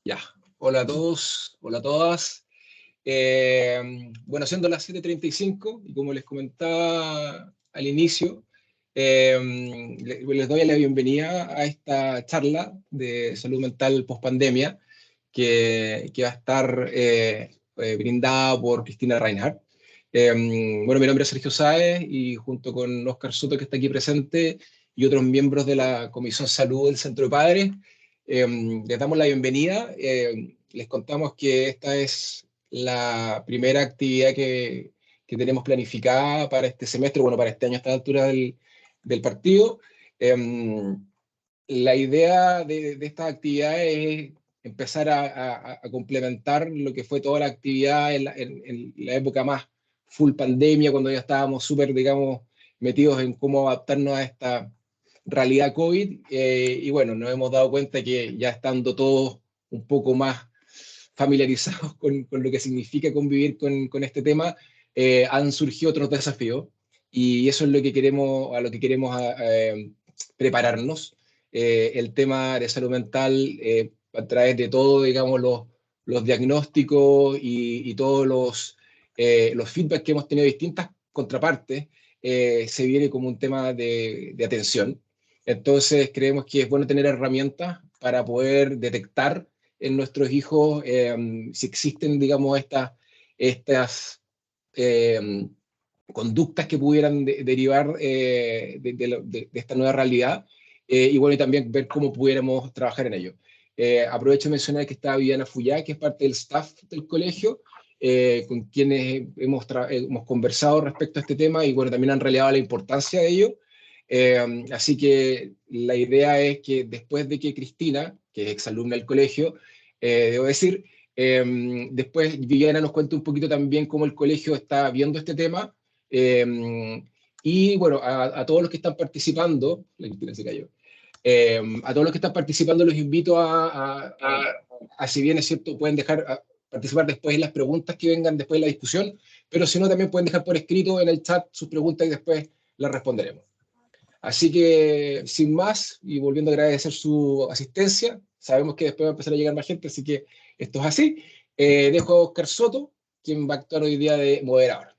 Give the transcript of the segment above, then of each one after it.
Ya, hola a todos, hola a todas. Bueno, siendo las 7:35, y como les comentaba al inicio, les doy la bienvenida a esta charla de salud mental post-pandemia que va a estar brindada por Cristina Reinhardt. Bueno, mi nombre es Sergio Sáez y junto con Óscar Soto, que está aquí presente, y otros miembros de la Comisión Salud del Centro de Padres, les damos la bienvenida. Les contamos que esta es la primera actividad que tenemos planificada para este semestre, bueno, para este año a esta altura del partido. La idea de estas actividades es empezar a complementar lo que fue toda la actividad en la época más full pandemia, cuando ya estábamos súper, digamos, metidos en cómo adaptarnos a esta realidad COVID, y bueno, nos hemos dado cuenta que ya estando todos un poco más familiarizados con lo que significa convivir con este tema, han surgido otros desafíos, y eso es lo que queremos, a lo que queremos prepararnos. El tema de salud mental, a través de todo, digamos, los diagnósticos y todos los feedbacks que hemos tenido de distintas contrapartes, se viene como un tema de atención. Entonces creemos que es bueno tener herramientas para poder detectar en nuestros hijos si existen, digamos, estas eh, conductas que pudieran derivar de esta nueva realidad, y bueno, y también ver cómo pudiéramos trabajar en ello. Aprovecho de mencionar que está Viviana Fuyá, que es parte del staff del colegio, con quienes hemos conversado respecto a este tema, y bueno, también han relevado la importancia de ello. Así que la idea es que después de que Cristina, que es exalumna del colegio, debo decir, después Viviana nos cuenta un poquito también cómo el colegio está viendo este tema. Y bueno, a todos los que están participando, la Cristina se cayó, a todos los que están participando los invito a, si bien es cierto, pueden dejar participar después en las preguntas que vengan después de la discusión, pero si no, también pueden dejar por escrito en el chat sus preguntas y después las responderemos. Así que, sin más, y volviendo a agradecer su asistencia, sabemos que después va a empezar a llegar más gente, así que esto es así. Dejo a Óscar Soto, quien va a actuar hoy día de moderador.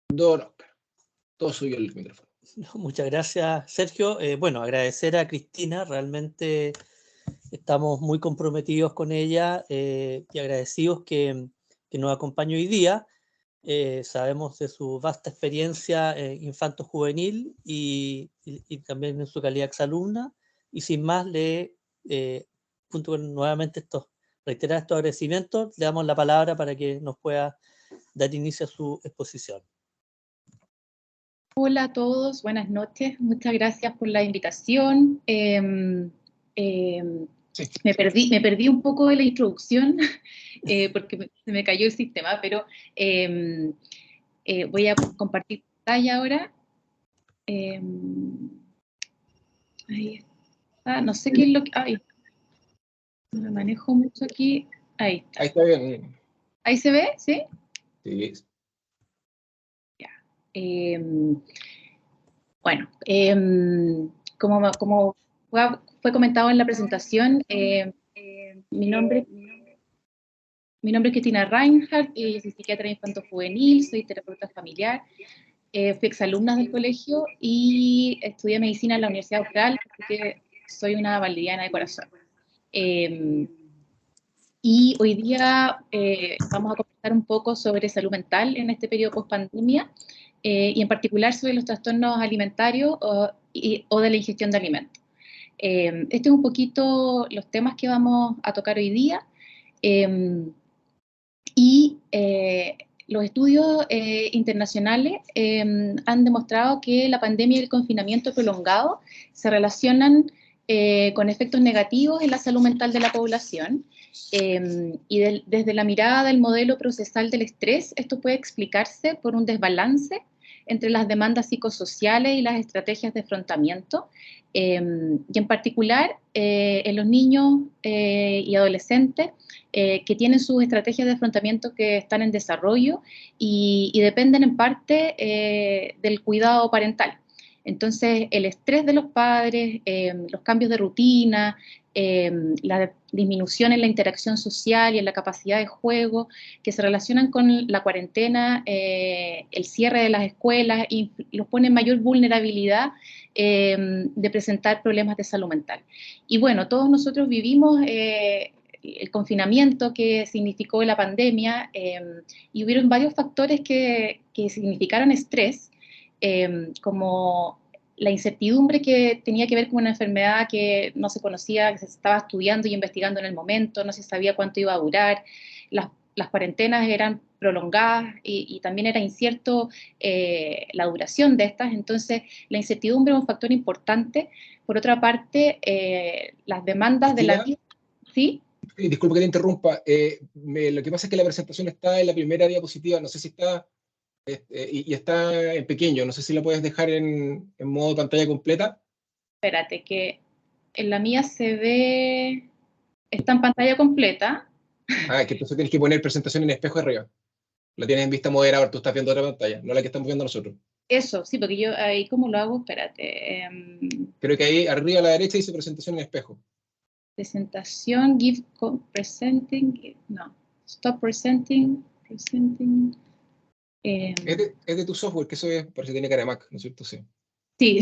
Don Óscar, todo suyo el micrófono. Muchas gracias, Sergio. Bueno, agradecer a Cristina, realmente estamos muy comprometidos con ella y agradecidos que nos acompañe hoy día. Sabemos de su vasta experiencia infanto-juvenil y también en su calidad de exalumna, y sin más, junto con nuevamente reiterar estos agradecimientos, le damos la palabra para que nos pueda dar inicio a su exposición. Hola a todos, buenas noches, muchas gracias por la invitación. Sí. Me perdí un poco de la introducción porque se me cayó el sistema, pero voy a compartir pantalla ahora. Ahí está, no sé qué es lo que... Ay, no me manejo mucho aquí. Ahí está. Ahí está bien. ¿Ahí se ve? ¿Sí? Sí. Ya. Bueno, como fue comentado en la presentación, mi nombre es Cristina Reinhardt, soy psiquiatra infanto-juvenil, soy terapeuta familiar, fui exalumna del colegio y estudié medicina en la Universidad Austral, así que soy una valdiviana de corazón. Y hoy día vamos a conversar un poco sobre salud mental en este periodo post-pandemia, y en particular sobre los trastornos alimentarios o de la ingestión de alimentos. Este es un poquito los temas que vamos a tocar hoy día. Los estudios internacionales han demostrado que la pandemia y el confinamiento prolongado se relacionan con efectos negativos en la salud mental de la población. Desde la mirada del modelo procesal del estrés, esto puede explicarse por un desbalance entre las demandas psicosociales y las estrategias de afrontamiento, y en particular en los niños y adolescentes que tienen sus estrategias de afrontamiento que están en desarrollo y dependen en parte del cuidado parental. Entonces, el estrés de los padres, los cambios de rutina, la disminución en la interacción social y en la capacidad de juego, que se relacionan con la cuarentena, el cierre de las escuelas, y los pone en mayor vulnerabilidad de presentar problemas de salud mental. Y bueno, todos nosotros vivimos el confinamiento que significó la pandemia, y hubieron varios factores que significaron estrés, como la incertidumbre que tenía que ver con una enfermedad que no se conocía, que se estaba estudiando y investigando en el momento, no se sabía cuánto iba a durar, las cuarentenas eran prolongadas y también era incierto la duración de estas, entonces la incertidumbre es un factor importante. Por otra parte, las demandas de la Cristina, vida, ¿sí? disculpa que te interrumpa, lo que pasa es que la presentación está en la primera diapositiva, no sé si está, y está en pequeño, no sé si la puedes dejar en modo pantalla completa. Espérate, que en la mía se ve, está en pantalla completa. Ah, que entonces tienes que poner presentación en espejo arriba. La tienes en vista moderador, tú estás viendo otra pantalla, no la que estamos viendo nosotros. Eso, sí, porque yo ahí, ¿cómo lo hago? Espérate. Creo que ahí arriba a la derecha dice presentación en espejo. Presentación, presenting, no, stop presenting, Es de tu software, que eso es, parece que tiene cara de Mac, ¿no es cierto? Sí. sí.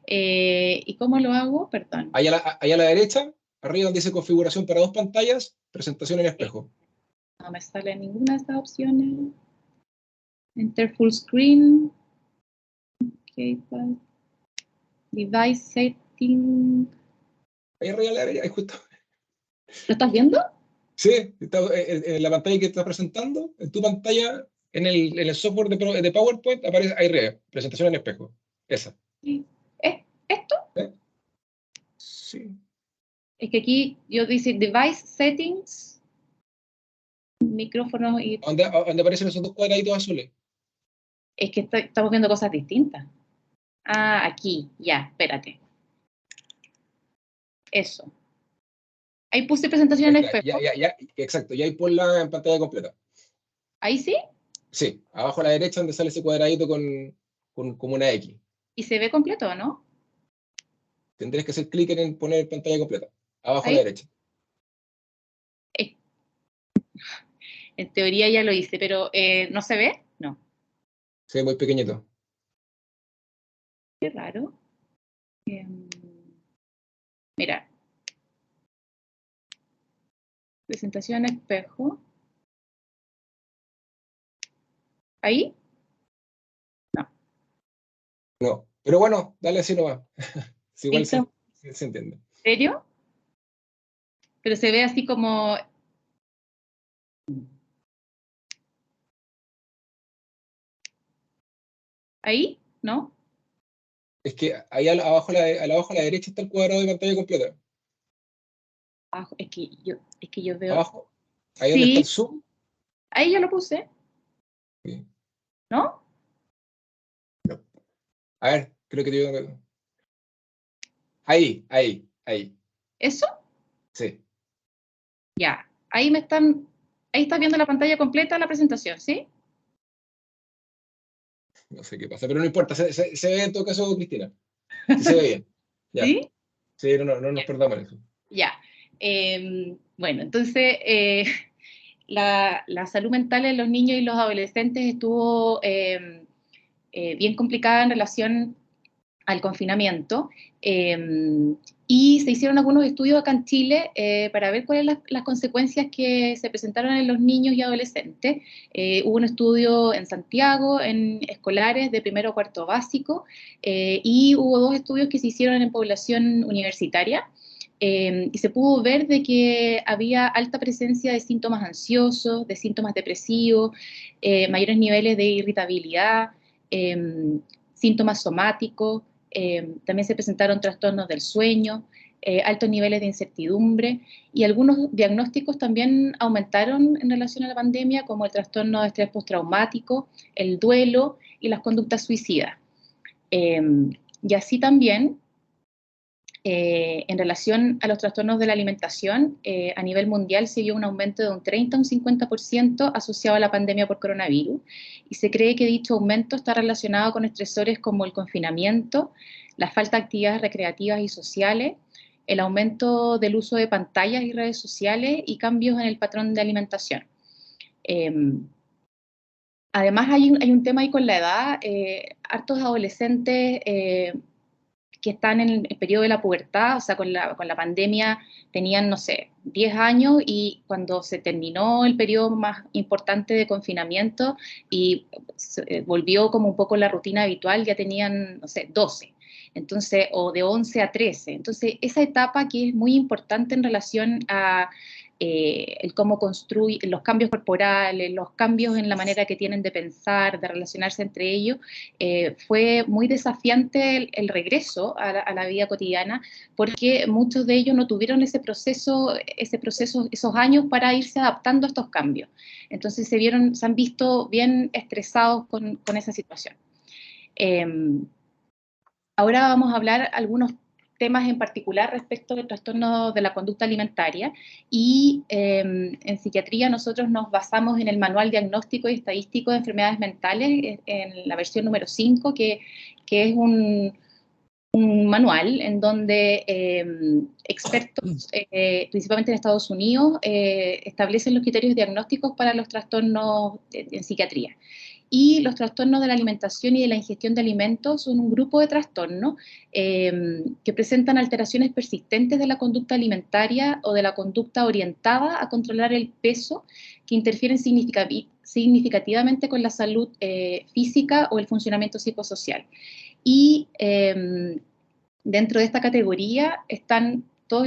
¿Y cómo lo hago? Perdón. Ahí a la derecha, arriba donde dice configuración para dos pantallas, presentación en espejo. No me sale ninguna de estas opciones. Enter full screen. Device setting. Ahí arriba a la derecha, ahí justo. ¿Lo estás viendo? Sí, está, en la pantalla que estás presentando, en tu pantalla, en el software de PowerPoint, aparece ahí arriba, presentación en espejo. Esa. Sí. ¿Esto? ¿Eh? Sí. Es que aquí yo dice device settings, micrófono y... ¿Dónde aparecen esos dos cuadraditos azules? Es que estamos viendo cosas distintas. Ah, aquí, ya, espérate. Eso. Ahí puse presentación en espejo. Ya, exacto, y ahí ponla en pantalla completa. Ahí sí, Sí, abajo a la derecha donde sale ese cuadradito con como una X. y se ve completo, ¿no? Tendrías que hacer clic en poner pantalla completa. Abajo a la Ahí, derecha. eh, en teoría ya lo hice, pero ¿no se ve? No. Se ve muy pequeñito. Qué raro. Mira, presentación en espejo. Ahí, no. No, pero bueno, dale así nomás. Sí, igual ¿Listo? se entiende. ¿En serio? Pero se ve así como... Ahí, ¿no? Es que ahí abajo, abajo a la derecha está el cuadrado de pantalla completa. Abajo, es que yo veo... Abajo, ahí donde está el Sí, zoom. ahí ya lo puse, Sí. ¿no? A ver, creo que te digo. Ahí. ¿Eso? Sí. Ya. Ahí me están... Ahí estás viendo la pantalla completa de la presentación, ¿sí? No sé qué pasa, pero no importa. Se ve en todo caso, Cristina. Sí se ve bien. Ya. ¿Sí? Sí, no nos perdamos en eso. Ya. Bueno, entonces la salud mental en los niños y los adolescentes estuvo bien complicada en relación al confinamiento, y se hicieron algunos estudios acá en Chile para ver cuáles son las consecuencias que se presentaron en los niños y adolescentes. Hubo un estudio en Santiago, en escolares de primero a cuarto básico, y hubo dos estudios que se hicieron en población universitaria. Y se pudo ver de que había alta presencia de síntomas ansiosos, de síntomas depresivos, mayores niveles de irritabilidad, síntomas somáticos, también se presentaron trastornos del sueño, altos niveles de incertidumbre, y algunos diagnósticos también aumentaron en relación a la pandemia, como el trastorno de estrés postraumático, el duelo y las conductas suicidas. Y así también En relación a los trastornos de la alimentación, a nivel mundial se vio un aumento de un 30 a un 50% asociado a la pandemia por coronavirus, y se cree que dicho aumento está relacionado con estresores como el confinamiento, la falta de actividades recreativas y sociales, el aumento del uso de pantallas y redes sociales y cambios en el patrón de alimentación. Además hay un tema ahí con la edad, hartos adolescentes que están en el periodo de la pubertad, o sea, con la pandemia tenían, no sé, 10 años, y cuando se terminó el periodo más importante de confinamiento y volvió como un poco la rutina habitual, ya tenían, no sé, 12. Entonces, o de 11 a 13. Entonces, esa etapa que es muy importante en relación a el cómo construye, los cambios corporales, los cambios en la manera que tienen de pensar, de relacionarse entre ellos, fue muy desafiante el regreso a la vida cotidiana, porque muchos de ellos no tuvieron ese proceso, esos años para irse adaptando a estos cambios. Entonces se han visto bien estresados con esa situación. Ahora vamos a hablar algunos temas en particular respecto del trastorno de la conducta alimentaria, y en psiquiatría nosotros nos basamos en el Manual Diagnóstico y Estadístico de Enfermedades Mentales, en la versión número 5, que es un manual en donde expertos, principalmente en Estados Unidos, establecen los criterios diagnósticos para los trastornos en psiquiatría. Y los trastornos de la alimentación y de la ingestión de alimentos son un grupo de trastornos que presentan alteraciones persistentes de la conducta alimentaria o de la conducta orientada a controlar el peso, que interfieren significativamente con la salud física o el funcionamiento psicosocial. Y dentro de esta categoría están todos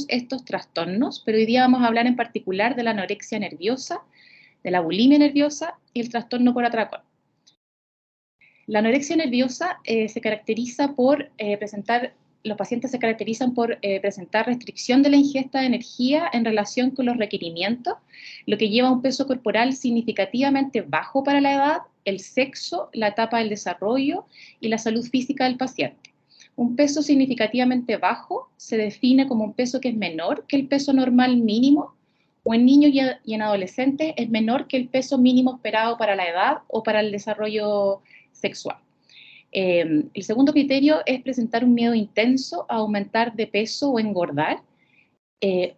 estos trastornos, pero hoy día vamos a hablar en particular de la anorexia nerviosa, de la bulimia nerviosa y el trastorno por atracón. La anorexia nerviosa se caracteriza por los pacientes se caracterizan por presentar restricción de la ingesta de energía en relación con los requerimientos, lo que lleva a un peso corporal significativamente bajo para la edad, el sexo, la etapa del desarrollo y la salud física del paciente. Un peso significativamente bajo se define como un peso que es menor que el peso normal mínimo, o en niños y en adolescentes es menor que el peso mínimo esperado para la edad o para el desarrollo sexual. El segundo criterio es presentar un miedo intenso a aumentar de peso o engordar,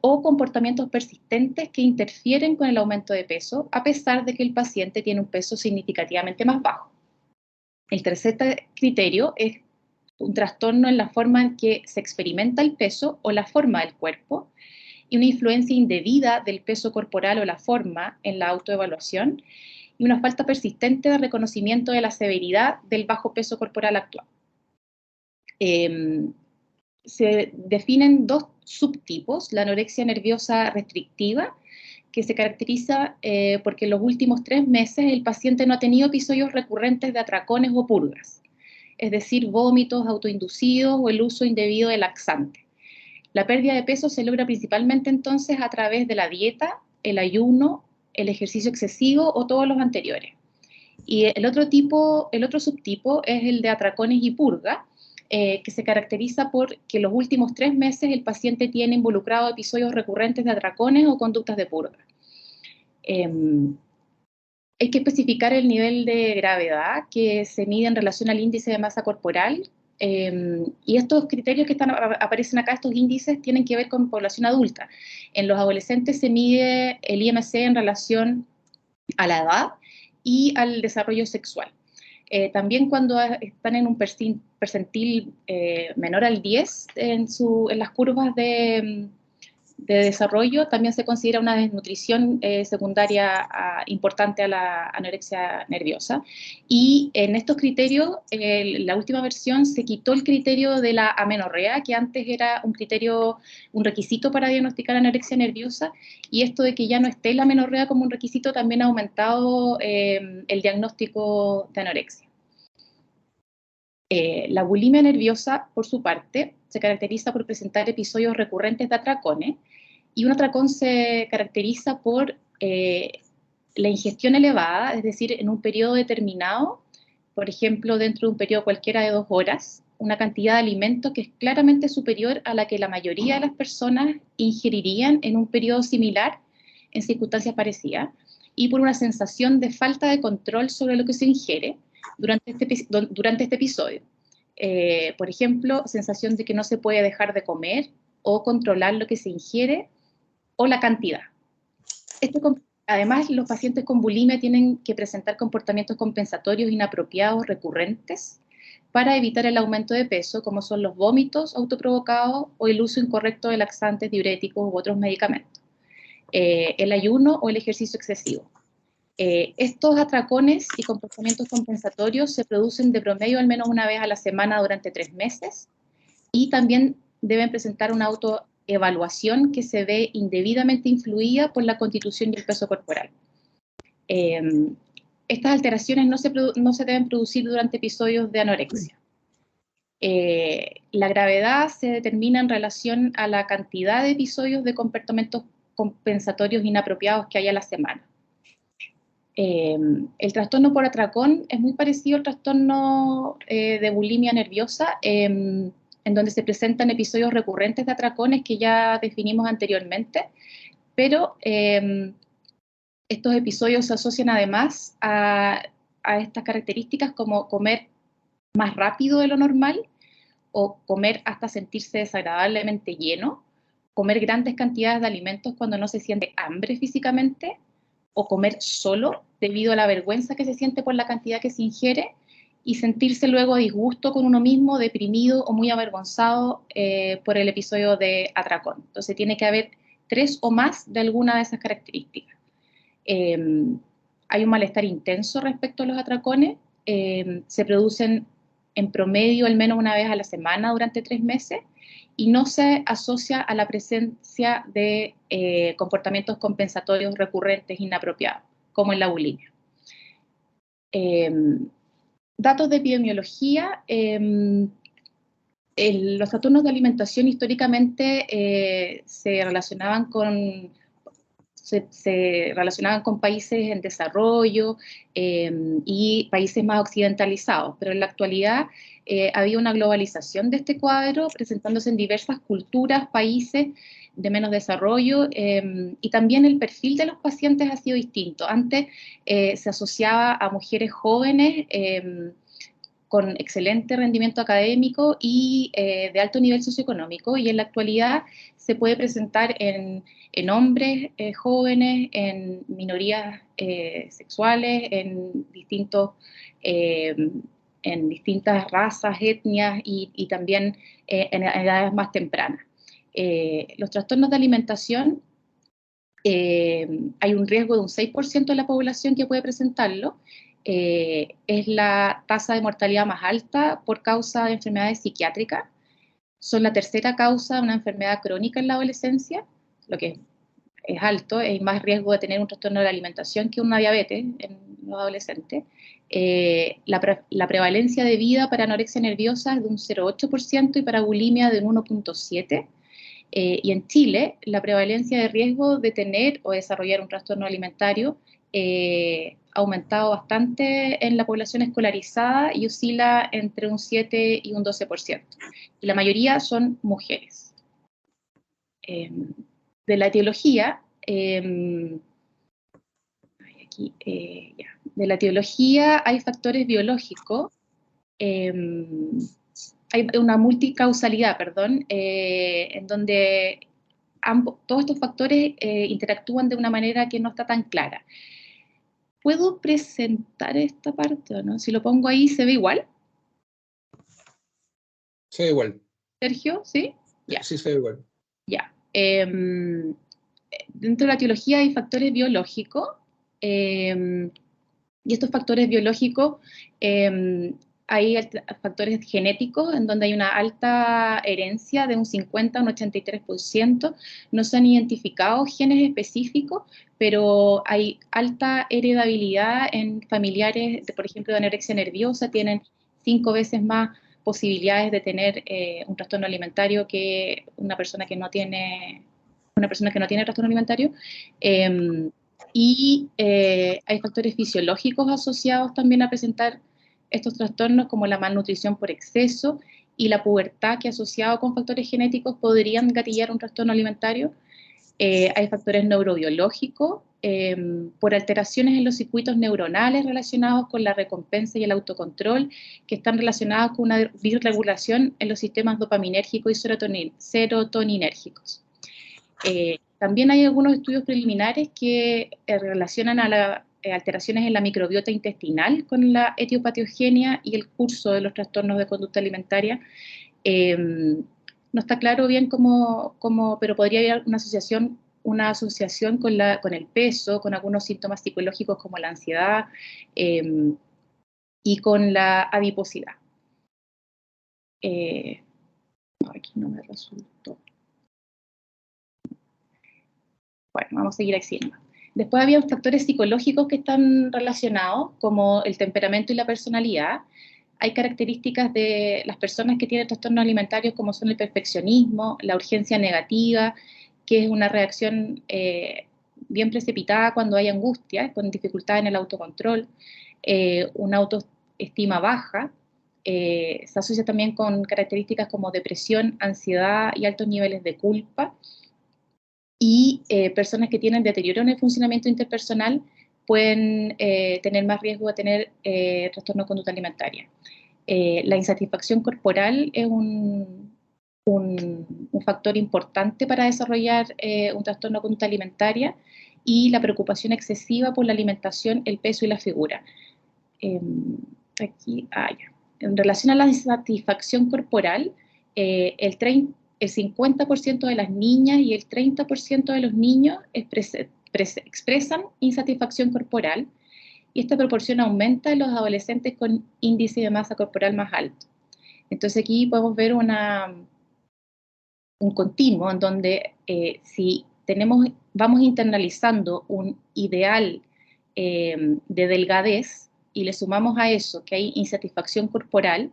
o comportamientos persistentes que interfieren con el aumento de peso, a pesar de que el paciente tiene un peso significativamente más bajo. El tercer criterio es un trastorno en la forma en que se experimenta el peso o la forma del cuerpo, y una influencia indebida del peso corporal o la forma en la autoevaluación, y una falta persistente de reconocimiento de la severidad del bajo peso corporal actual. Se definen dos subtipos: la anorexia nerviosa restrictiva, que se caracteriza porque en los últimos 3 meses el paciente no ha tenido episodios recurrentes de atracones o purgas, es decir, vómitos autoinducidos o el uso indebido de laxantes. La pérdida de peso se logra principalmente entonces a través de la dieta, el ayuno, el ejercicio excesivo o todos los anteriores. Y el otro subtipo es el de atracones y purga, que se caracteriza por que en los últimos 3 meses el paciente tiene involucrado episodios recurrentes de atracones o conductas de purga. Hay que especificar el nivel de gravedad que se mide en relación al índice de masa corporal, y estos criterios que aparecen acá, estos índices, tienen que ver con población adulta. En los adolescentes se mide el IMC en relación a la edad y al desarrollo sexual. También cuando están en un percentil menor al 10 en las curvas de desarrollo, también se considera una desnutrición secundaria importante a la anorexia nerviosa. Y en estos criterios, la última versión se quitó el criterio de la amenorrea, que antes era un requisito para diagnosticar anorexia nerviosa, y esto de que ya no esté la amenorrea como un requisito también ha aumentado el diagnóstico de anorexia. La bulimia nerviosa, por su parte, se caracteriza por presentar episodios recurrentes de atracones, y un atracón se caracteriza por la ingestión elevada, es decir, en un periodo determinado, por ejemplo, dentro de un periodo cualquiera de 2 horas, una cantidad de alimento que es claramente superior a la que la mayoría de las personas ingerirían en un periodo similar, en circunstancias parecidas, y por una sensación de falta de control sobre lo que se ingiere durante este episodio. Por ejemplo, sensación de que no se puede dejar de comer o controlar lo que se ingiere o la cantidad. Además, los pacientes con bulimia tienen que presentar comportamientos compensatorios inapropiados recurrentes para evitar el aumento de peso, como son los vómitos autoprovocados o el uso incorrecto de laxantes, diuréticos u otros medicamentos, el ayuno o el ejercicio excesivo. Estos atracones y comportamientos compensatorios se producen de promedio al menos una vez a la semana durante 3 meses y también deben presentar una autoevaluación que se ve indebidamente influida por la constitución y el peso corporal. Estas alteraciones no se deben producir durante episodios de anorexia. La gravedad se determina en relación a la cantidad de episodios de comportamientos compensatorios inapropiados que hay a la semana. El trastorno por atracón es muy parecido al trastorno de bulimia nerviosa, en donde se presentan episodios recurrentes de atracones que ya definimos anteriormente, pero estos episodios se asocian además a estas características como comer más rápido de lo normal o comer hasta sentirse desagradablemente lleno, comer grandes cantidades de alimentos cuando no se siente hambre físicamente, o comer solo debido a la vergüenza que se siente por la cantidad que se ingiere, y sentirse luego a disgusto con uno mismo, deprimido o muy avergonzado por el episodio de atracón. Entonces tiene que haber 3 o más de alguna de esas características. Hay un malestar intenso respecto a los atracones, se producen en promedio al menos una vez a la semana durante 3 meses, y no se asocia a la presencia de comportamientos compensatorios recurrentes inapropiados, como en la bulimia. Datos de epidemiología. Los trastornos de alimentación históricamente se relacionaban con países en desarrollo y países más occidentalizados, pero en la actualidad había una globalización de este cuadro, presentándose en diversas culturas, países de menos desarrollo, y también el perfil de los pacientes ha sido distinto. Antes se asociaba a mujeres jóvenes con excelente rendimiento académico y de alto nivel socioeconómico, y en la actualidad se puede presentar en hombres jóvenes, en minorías sexuales, en distintas razas, etnias y también en edades más tempranas. Los trastornos de alimentación, hay un riesgo de un 6% de la población que puede presentarlo. Es la tasa de mortalidad más alta por causa de enfermedades psiquiátricas. Son la tercera causa de una enfermedad crónica en la adolescencia, lo que es alto. Hay más riesgo de tener un trastorno de la alimentación que una diabetes en los adolescentes. La prevalencia de vida para anorexia nerviosa es de un 0,8% y para bulimia de un 1,7%. Y en Chile, la prevalencia de riesgo de tener o desarrollar un trastorno alimentario ha aumentado bastante en la población escolarizada y oscila entre un 7 y un 12%. Y la mayoría son mujeres. De la etiología, de la etiología hay factores biológicos, hay una multicausalidad, en donde todos estos factores interactúan de una manera que no está tan clara. ¿Puedo presentar esta parte o no? Si lo pongo ahí, ¿se ve igual? Se ve igual. Sergio, ¿sí? Ya. Sí, se ve igual. Ya. Dentro de la etiología hay factores biológicos, y estos factores biológicos, hay factores genéticos en donde hay una alta herencia de un 50 a un 83%. No se han identificado genes específicos, pero hay alta heredabilidad en familiares, por ejemplo, de anorexia nerviosa. Tienen 5 veces más posibilidades de tener un trastorno alimentario que una persona que no tiene trastorno alimentario. Y hay factores fisiológicos asociados también a presentar estos trastornos, como la malnutrición por exceso y la pubertad, que asociado con factores genéticos podrían gatillar un trastorno alimentario. Hay factores neurobiológicos, por alteraciones en los circuitos neuronales relacionados con la recompensa y el autocontrol, que están relacionados con una disregulación en los sistemas dopaminérgicos y serotoninérgicos. También hay algunos estudios preliminares que relacionan a las alteraciones en la microbiota intestinal con la etiopatogenia y el curso de los trastornos de conducta alimentaria. No está claro bien cómo, pero podría haber una asociación con el peso, con algunos síntomas psicológicos como la ansiedad y con la adiposidad. Aquí no me resultó. Bueno, vamos a seguir aquí. Después había factores psicológicos que están relacionados, como el temperamento y la personalidad. Hay características de las personas que tienen trastornos alimentarios, como son el perfeccionismo, la urgencia negativa, que es una reacción bien precipitada cuando hay angustia, con dificultad en el autocontrol, una autoestima baja. Se asocia también con características como depresión, ansiedad y altos niveles de culpa. Y personas que tienen deterioro en el funcionamiento interpersonal pueden tener más riesgo de tener trastorno de conducta alimentaria. La insatisfacción corporal es un factor importante para desarrollar un trastorno de conducta alimentaria, y la preocupación excesiva por la alimentación, el peso y la figura. En relación a la insatisfacción corporal, el 50% de las niñas y el 30% de los niños expresan insatisfacción corporal, y esta proporción aumenta en los adolescentes con índice de masa corporal más alto. Entonces aquí podemos ver un continuo en donde si vamos internalizando un ideal de delgadez y le sumamos a eso que hay insatisfacción corporal,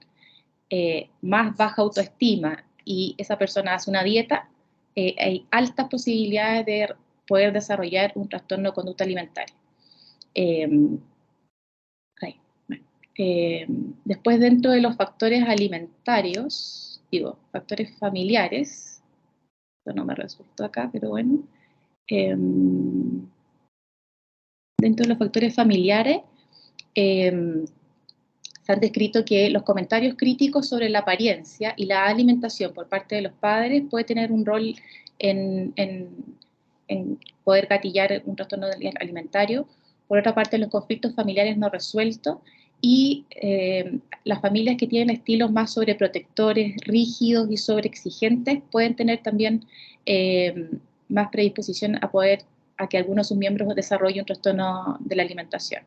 más baja autoestima, y esa persona hace una dieta, hay altas posibilidades de poder desarrollar un trastorno de conducta alimentaria. Después, dentro de los factores alimentarios, factores familiares, esto no me resultó acá, pero bueno, dentro de los factores familiares, se han descrito que los comentarios críticos sobre la apariencia y la alimentación por parte de los padres puede tener un rol en poder gatillar un trastorno alimentario. Por otra parte, los conflictos familiares no resueltos y las familias que tienen estilos más sobreprotectores, rígidos y sobreexigentes pueden tener también más predisposición a que algunos de sus miembros desarrollen un trastorno de la alimentación.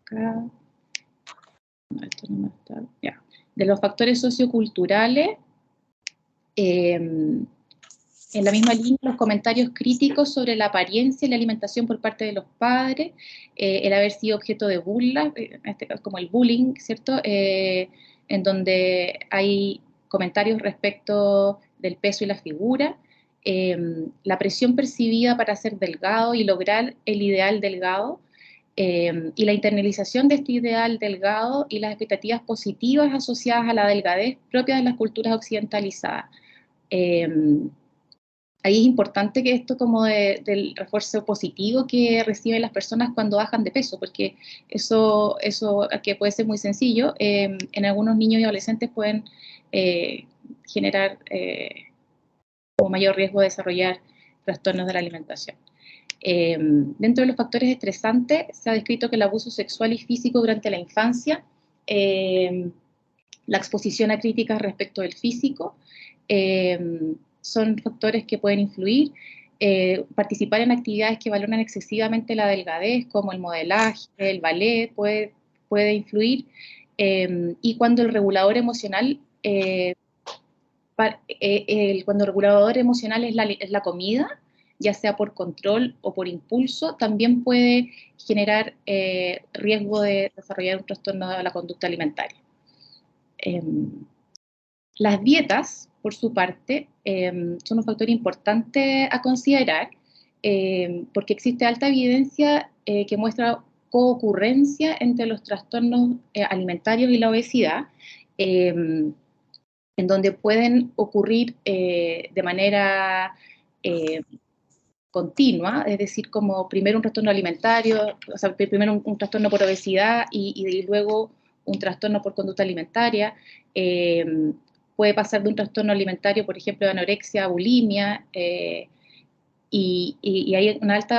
Acá. No, esto no me está. Ya. De los factores socioculturales, en la misma línea, los comentarios críticos sobre la apariencia y la alimentación por parte de los padres, el haber sido objeto de burla, en este caso como el bullying, ¿cierto? En donde hay comentarios respecto del peso y la figura, la presión percibida para ser delgado y lograr el ideal delgado, y la internalización de este ideal delgado y las expectativas positivas asociadas a la delgadez propias de las culturas occidentalizadas. Ahí es importante que esto como del refuerzo positivo que reciben las personas cuando bajan de peso, porque eso que puede ser muy sencillo, en algunos niños y adolescentes pueden generar como mayor riesgo de desarrollar trastornos de la alimentación. Dentro de los factores estresantes se ha descrito que el abuso sexual y físico durante la infancia, la exposición a críticas respecto del físico, son factores que pueden influir. Participar en actividades que valoran excesivamente la delgadez, como el modelaje, el ballet, puede influir. Y cuando el regulador emocional, cuando el regulador emocional es la comida, ya sea por control o por impulso, también puede generar riesgo de desarrollar un trastorno de la conducta alimentaria. Las dietas, por su parte, son un factor importante a considerar, porque existe alta evidencia que muestra coocurrencia entre los trastornos alimentarios y la obesidad, en donde pueden ocurrir de manera continua, es decir, como primero un trastorno alimentario, o sea, primero un trastorno por obesidad y luego un trastorno por conducta alimentaria. Puede pasar de un trastorno alimentario, por ejemplo, de anorexia a bulimia, y hay un alto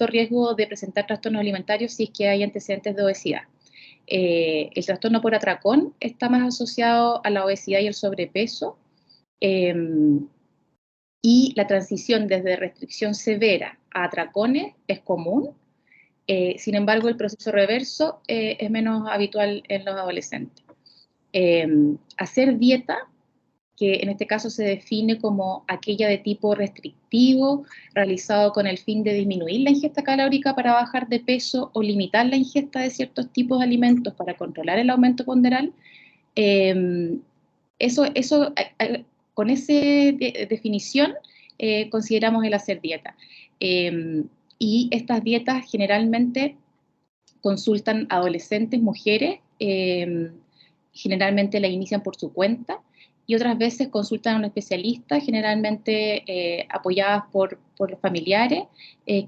riesgo de presentar trastornos alimentarios si es que hay antecedentes de obesidad. El trastorno por atracón está más asociado a la obesidad y el sobrepeso, y la transición desde restricción severa a atracones es común. Sin embargo, el proceso reverso es menos habitual en los adolescentes. Hacer dieta, que en este caso se define como aquella de tipo restrictivo, realizado con el fin de disminuir la ingesta calórica para bajar de peso o limitar la ingesta de ciertos tipos de alimentos para controlar el aumento ponderal. Con esa definición consideramos el hacer dieta. Y estas dietas generalmente consultan adolescentes, mujeres, generalmente la inician por su cuenta, y otras veces consultan a un especialista, generalmente apoyadas por los familiares,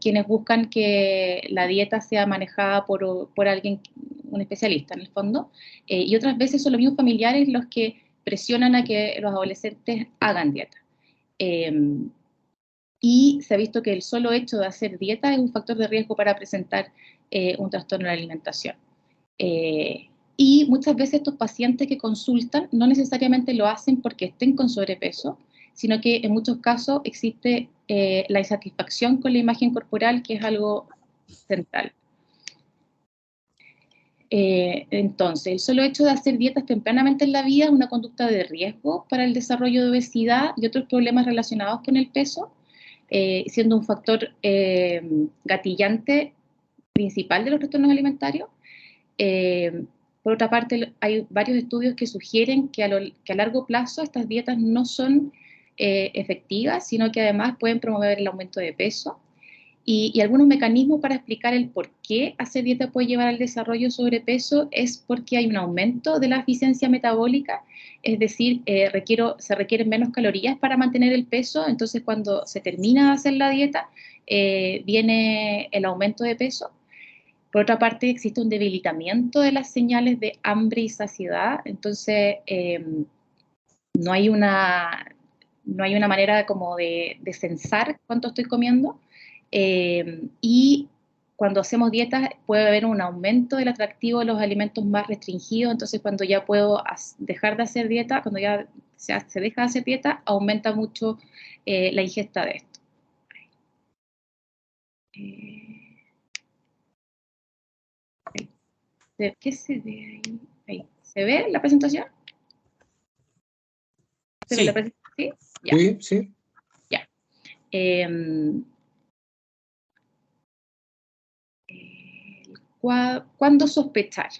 quienes buscan que la dieta sea manejada por alguien, un especialista en el fondo, y otras veces son los mismos familiares los que presionan a que los adolescentes hagan dieta. Y se ha visto que el solo hecho de hacer dieta es un factor de riesgo para presentar un trastorno de la alimentación. Y muchas veces estos pacientes que consultan no necesariamente lo hacen porque estén con sobrepeso, sino que en muchos casos existe la insatisfacción con la imagen corporal, que es algo central. Entonces, el solo hecho de hacer dietas tempranamente en la vida es una conducta de riesgo para el desarrollo de obesidad y otros problemas relacionados con el peso, siendo un factor gatillante principal de los trastornos alimentarios. Por otra parte, hay varios estudios que sugieren que a largo plazo estas dietas no son efectivas, sino que además pueden promover el aumento de peso. Y algunos mecanismos para explicar el por qué hacer dieta puede llevar al desarrollo de sobrepeso es porque hay un aumento de la eficiencia metabólica, es decir, se requieren menos calorías para mantener el peso. Entonces cuando se termina de hacer la dieta, viene el aumento de peso. Por otra parte, existe un debilitamiento de las señales de hambre y saciedad, entonces no hay una manera como de censar cuánto estoy comiendo, y cuando hacemos dietas puede haber un aumento del atractivo de los alimentos más restringidos. Entonces cuando ya puedo dejar de hacer dieta, cuando ya se deja de hacer dieta, aumenta mucho la ingesta de esto. ¿Qué se ve ahí? Ahí. ¿Se ve la presentación? ¿Se ve la presentación? ¿Sí? Ya. Sí, sí. Ya. ¿Cuándo sospechar?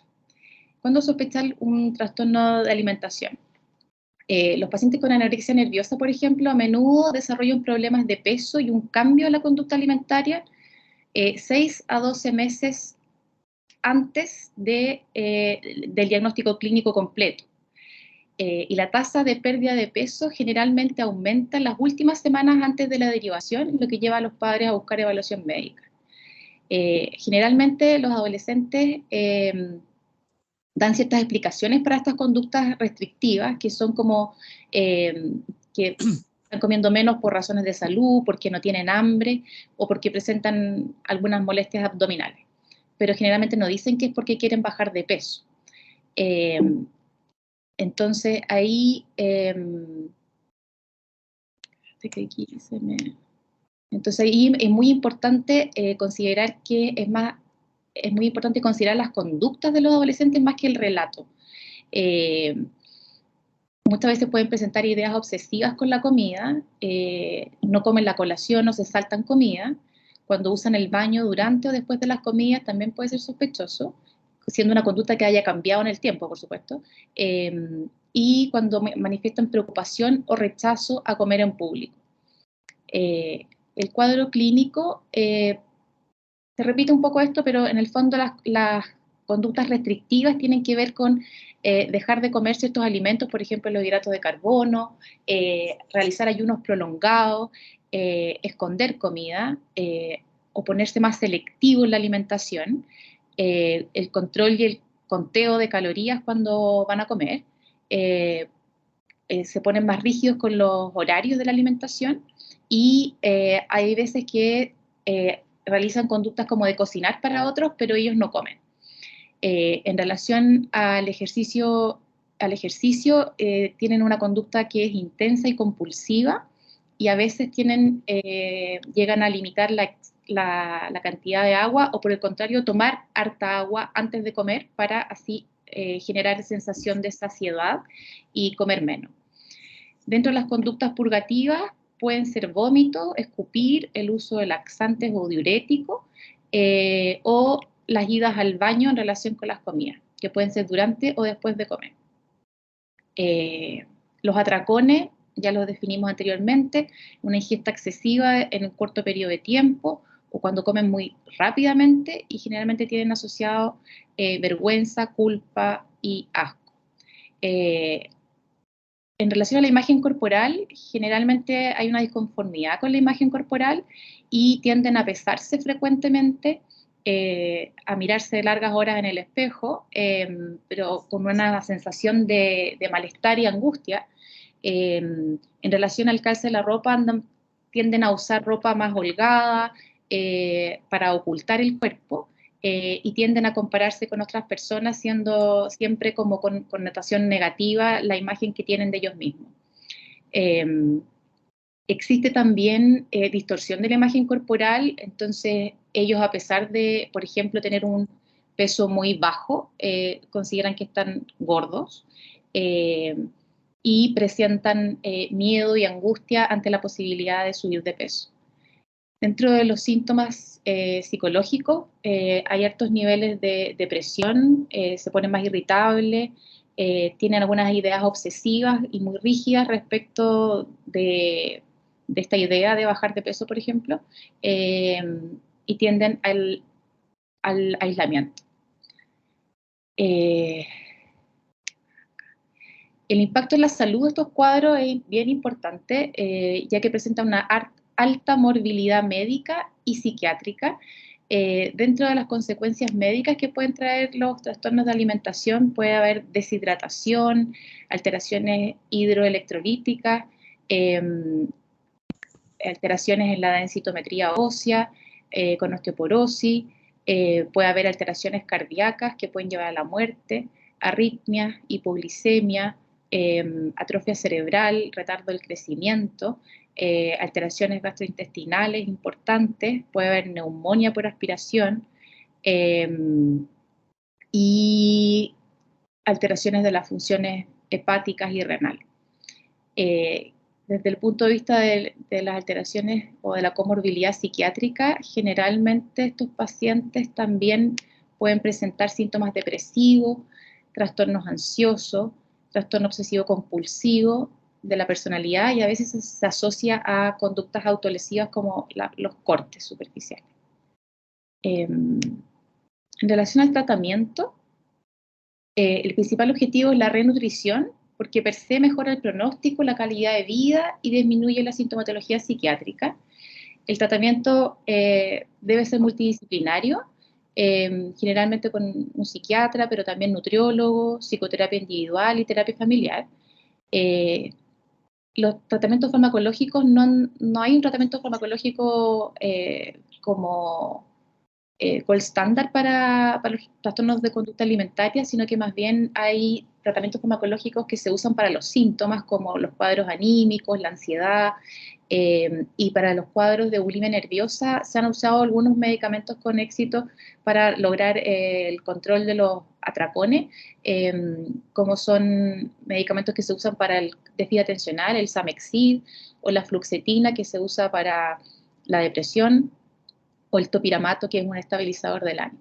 ¿Cuándo sospechar un trastorno de alimentación? Los pacientes con anorexia nerviosa, por ejemplo, a menudo desarrollan problemas de peso y un cambio en la conducta alimentaria 6 a 12 meses antes del diagnóstico clínico completo. Y la tasa de pérdida de peso generalmente aumenta en las últimas semanas antes de la derivación, lo que lleva a los padres a buscar evaluación médica. Generalmente los adolescentes dan ciertas explicaciones para estas conductas restrictivas, que son como que están comiendo menos por razones de salud, porque no tienen hambre o porque presentan algunas molestias abdominales. Pero generalmente no dicen que es porque quieren bajar de peso. Entonces ahí, entonces ahí es muy importante considerar que es muy importante considerar las conductas de los adolescentes más que el relato. Muchas veces pueden presentar ideas obsesivas con la comida, no comen la colación o se saltan comida. Cuando usan el baño durante o después de las comidas también puede ser sospechoso, siendo una conducta que haya cambiado en el tiempo, por supuesto. Y cuando manifiestan preocupación o rechazo a comer en público. el cuadro clínico, se repite un poco esto, pero en el fondo las conductas restrictivas tienen que ver con dejar de comer ciertos alimentos, por ejemplo, los hidratos de carbono, realizar ayunos prolongados, esconder comida, o ponerse más selectivo en la alimentación, el control y el conteo de calorías cuando van a comer, se ponen más rígidos con los horarios de la alimentación, y hay veces que realizan conductas como de cocinar para otros, pero ellos no comen. En relación al ejercicio, tienen una conducta que es intensa y compulsiva, y a veces llegan a limitar la cantidad de agua, o por el contrario, tomar harta agua antes de comer para así generar sensación de saciedad y comer menos. Dentro de las conductas purgativas pueden ser vómito, escupir, el uso de laxantes o diuréticos, o las idas al baño en relación con las comidas, que pueden ser durante o después de comer. Los atracones, ya los definimos anteriormente, una ingesta excesiva en un corto periodo de tiempo, o cuando comen muy rápidamente, y generalmente tienen asociado vergüenza, culpa y asco. En relación a la imagen corporal, generalmente hay una disconformidad con la imagen corporal y tienden a pesarse frecuentemente, a mirarse largas horas en el espejo, pero con una sensación de malestar y angustia. En relación al calce de la ropa, tienden a usar ropa más holgada para ocultar el cuerpo, y tienden a compararse con otras personas, siendo siempre como con connotación negativa la imagen que tienen de ellos mismos. Existe también distorsión de la imagen corporal, entonces ellos, a pesar de, por ejemplo, tener un peso muy bajo, consideran que están gordos, y presentan miedo y angustia ante la posibilidad de subir de peso. Dentro de los síntomas psicológicos, hay altos niveles de depresión, se ponen más irritables, tienen algunas ideas obsesivas y muy rígidas respecto de esta idea de bajar de peso, por ejemplo, y tienden al aislamiento. El impacto en la salud de estos cuadros es bien importante, ya que presenta una alta morbilidad médica y psiquiátrica. Dentro de las consecuencias médicas que pueden traer los trastornos de alimentación, puede haber deshidratación, alteraciones hidroelectrolíticas, alteraciones en la densitometría ósea, con osteoporosis, puede haber alteraciones cardíacas que pueden llevar a la muerte, arritmias, hipoglicemia, atrofia cerebral, retardo del crecimiento, alteraciones gastrointestinales importantes, puede haber neumonía por aspiración, y alteraciones de las funciones hepáticas y renales. Desde el punto de vista de las alteraciones o de la comorbilidad psiquiátrica, generalmente estos pacientes también pueden presentar síntomas depresivos, trastornos ansiosos, trastorno obsesivo compulsivo de la personalidad, y a veces se asocia a conductas autolesivas como los cortes superficiales. En relación al tratamiento, el principal objetivo es la renutrición, porque per se mejora el pronóstico, la calidad de vida y disminuye la sintomatología psiquiátrica. El tratamiento debe ser multidisciplinario, generalmente con un psiquiatra, pero también nutriólogo, psicoterapia individual y terapia familiar. Los tratamientos farmacológicos, no hay un tratamiento farmacológico como gold estándar para los trastornos de conducta alimentaria, sino que más bien hay tratamientos farmacológicos que se usan para los síntomas, como los cuadros anímicos, la ansiedad, y para los cuadros de bulimia nerviosa se han usado algunos medicamentos con éxito para lograr el control de los atracones, como son medicamentos que se usan para el déficit atencional, el Samexid, o la fluoxetina, que se usa para la depresión, o el topiramato, que es un estabilizador del ánimo.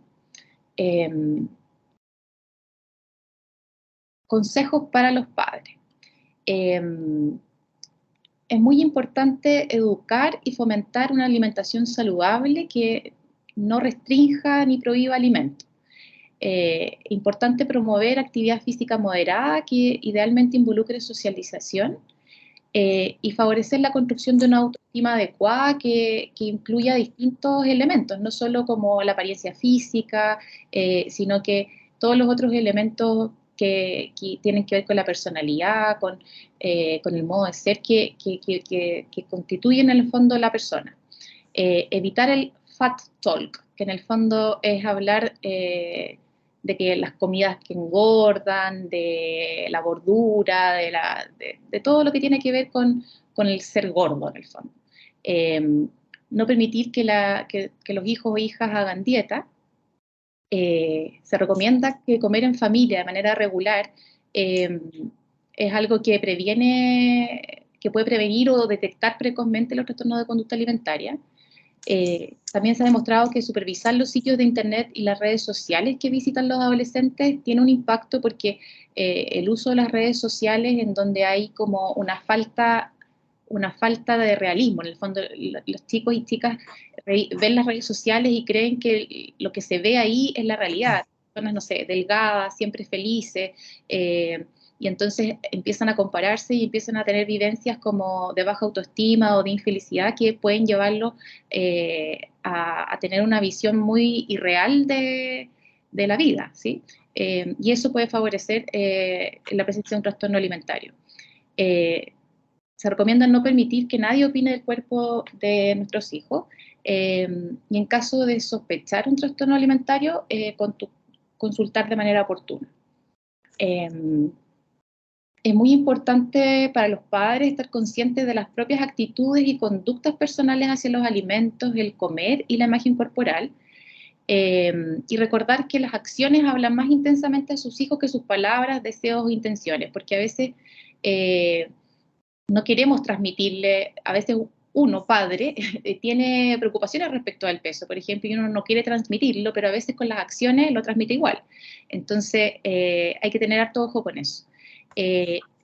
Consejos para los padres. es muy importante educar y fomentar una alimentación saludable que no restrinja ni prohíba alimentos. Importante promover actividad física moderada que idealmente involucre socialización, y favorecer la construcción de una autoestima adecuada que incluya distintos elementos, no solo como la apariencia física, sino que todos los otros elementos que tienen que ver con la personalidad, con el modo de ser que constituyen en el fondo la persona. Evitar el fat talk, que en el fondo es hablar de que las comidas que engordan, de la gordura, de todo lo que tiene que ver con el ser gordo en el fondo. No permitir que los hijos o hijas hagan dieta. Se recomienda que comer en familia de manera regular es algo que puede prevenir o detectar precozmente los trastornos de conducta alimentaria. También se ha demostrado que supervisar los sitios de internet y las redes sociales que visitan los adolescentes tiene un impacto porque el uso de las redes sociales, en donde hay como una falta de realismo, en el fondo los chicos y chicas ven las redes sociales y creen que lo que se ve ahí es la realidad, personas, no sé, delgadas, siempre felices, y entonces empiezan a compararse y empiezan a tener vivencias como de baja autoestima o de infelicidad que pueden llevarlo a tener una visión muy irreal de la vida, ¿sí? Y eso puede favorecer la presencia de un trastorno alimentario. Se recomienda no permitir que nadie opine del cuerpo de nuestros hijos, y en caso de sospechar un trastorno alimentario, consultar de manera oportuna. Es muy importante para los padres estar conscientes de las propias actitudes y conductas personales hacia los alimentos, el comer y la imagen corporal, y recordar que las acciones hablan más intensamente a sus hijos que sus palabras, deseos o intenciones, porque a veces no queremos transmitirle, a veces uno, padre, tiene preocupaciones respecto al peso, por ejemplo, y uno no quiere transmitirlo, pero a veces con las acciones lo transmite igual. Entonces, hay que tener harto ojo con eso.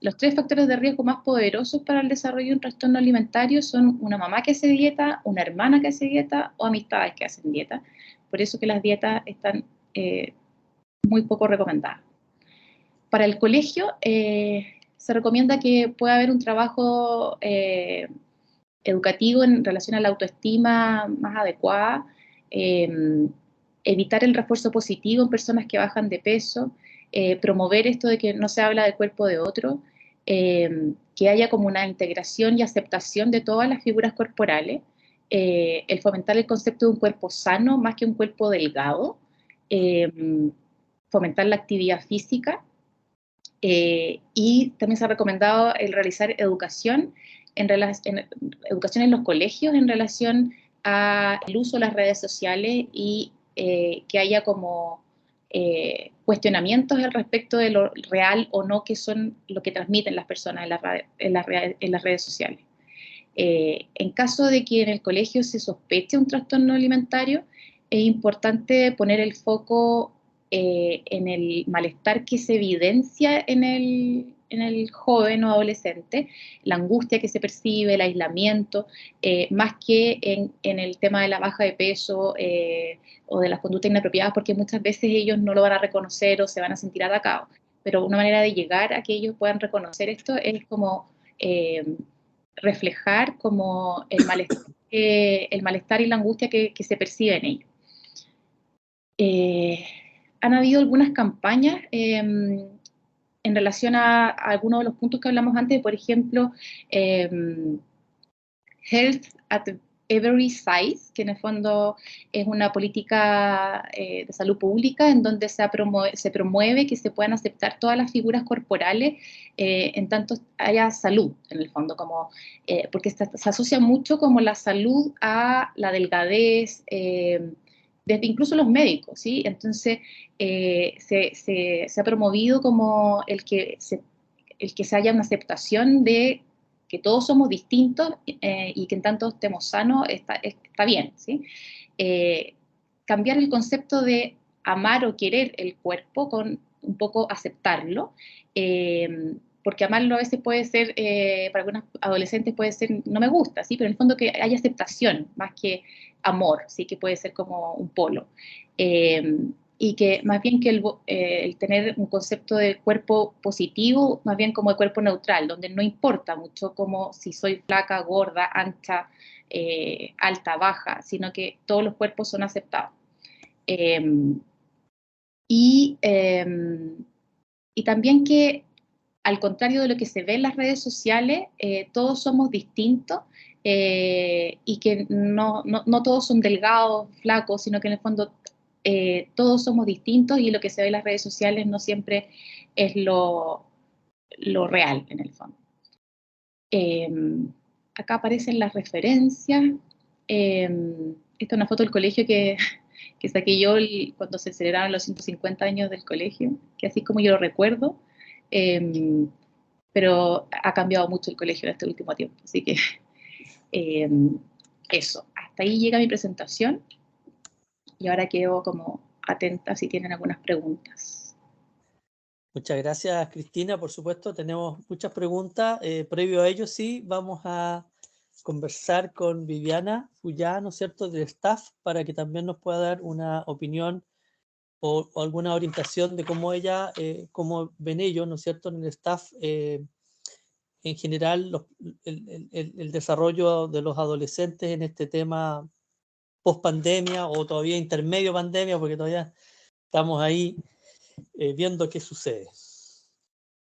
Los 3 factores de riesgo más poderosos para el desarrollo de un trastorno alimentario son una mamá que hace dieta, una hermana que hace dieta o amistades que hacen dieta. Por eso que las dietas están muy poco recomendadas. Para el colegio, se recomienda que pueda haber un trabajo educativo en relación a la autoestima más adecuada, evitar el refuerzo positivo en personas que bajan de peso, promover esto de que no se habla del cuerpo de otro, que haya como una integración y aceptación de todas las figuras corporales, el fomentar el concepto de un cuerpo sano más que un cuerpo delgado, fomentar la actividad física, y también se ha recomendado el realizar educación educación en los colegios en relación al uso de las redes sociales y que haya como cuestionamientos al respecto de lo real o no que son lo que transmiten las personas en las redes sociales. En caso de que en el colegio se sospeche un trastorno alimentario, es importante poner el foco en el malestar que se evidencia en el joven o adolescente, la angustia que se percibe, el aislamiento, más que en el tema de la baja de peso o de las conductas inapropiadas, porque muchas veces ellos no lo van a reconocer o se van a sentir atacados. Pero una manera de llegar a que ellos puedan reconocer esto es como reflejar como el malestar y la angustia que se percibe en ellos. Han habido algunas campañas en relación a algunos de los puntos que hablamos antes, por ejemplo, Health at Every Size, que en el fondo es una política de salud pública en donde se promueve que se puedan aceptar todas las figuras corporales en tanto haya salud, en el fondo, como, porque se asocia mucho como la salud a la delgadez, desde incluso los médicos, ¿sí? Entonces, se ha promovido como el que se haya una aceptación de que todos somos distintos y que en tanto estemos sanos está bien, ¿sí? Cambiar el concepto de amar o querer el cuerpo con un poco aceptarlo, porque amarlo a veces puede ser, para algunos adolescentes puede ser, no me gusta, ¿sí? Pero en el fondo que haya aceptación, más que amor, ¿sí? Que puede ser como un polo. Y que más bien que el tener un concepto de cuerpo positivo, más bien como de cuerpo neutral, donde no importa mucho como si soy flaca, gorda, ancha, alta, baja, sino que todos los cuerpos son aceptados. Y también que, al contrario de lo que se ve en las redes sociales, todos somos distintos, y que no todos son delgados, flacos, sino que en el fondo todos somos distintos, y lo que se ve en las redes sociales no siempre es lo real, en el fondo. Acá aparecen las referencias. Esta es una foto del colegio que saqué yo cuando se celebraron los 150 años del colegio, que así es como yo lo recuerdo. Pero ha cambiado mucho el colegio en este último tiempo, así que eso, hasta ahí llega mi presentación, y ahora quedo como atenta si tienen algunas preguntas. Muchas gracias, Cristina. Por supuesto, tenemos muchas preguntas. Previo a ello, sí, vamos a conversar con Viviana Fullá, ¿no es cierto?, del staff, para que también nos pueda dar una opinión o alguna orientación de cómo ella, cómo ven ellos, ¿no es cierto?, en el staff, en general, el desarrollo de los adolescentes en este tema post pandemia o todavía intermedio pandemia, porque todavía estamos ahí viendo qué sucede.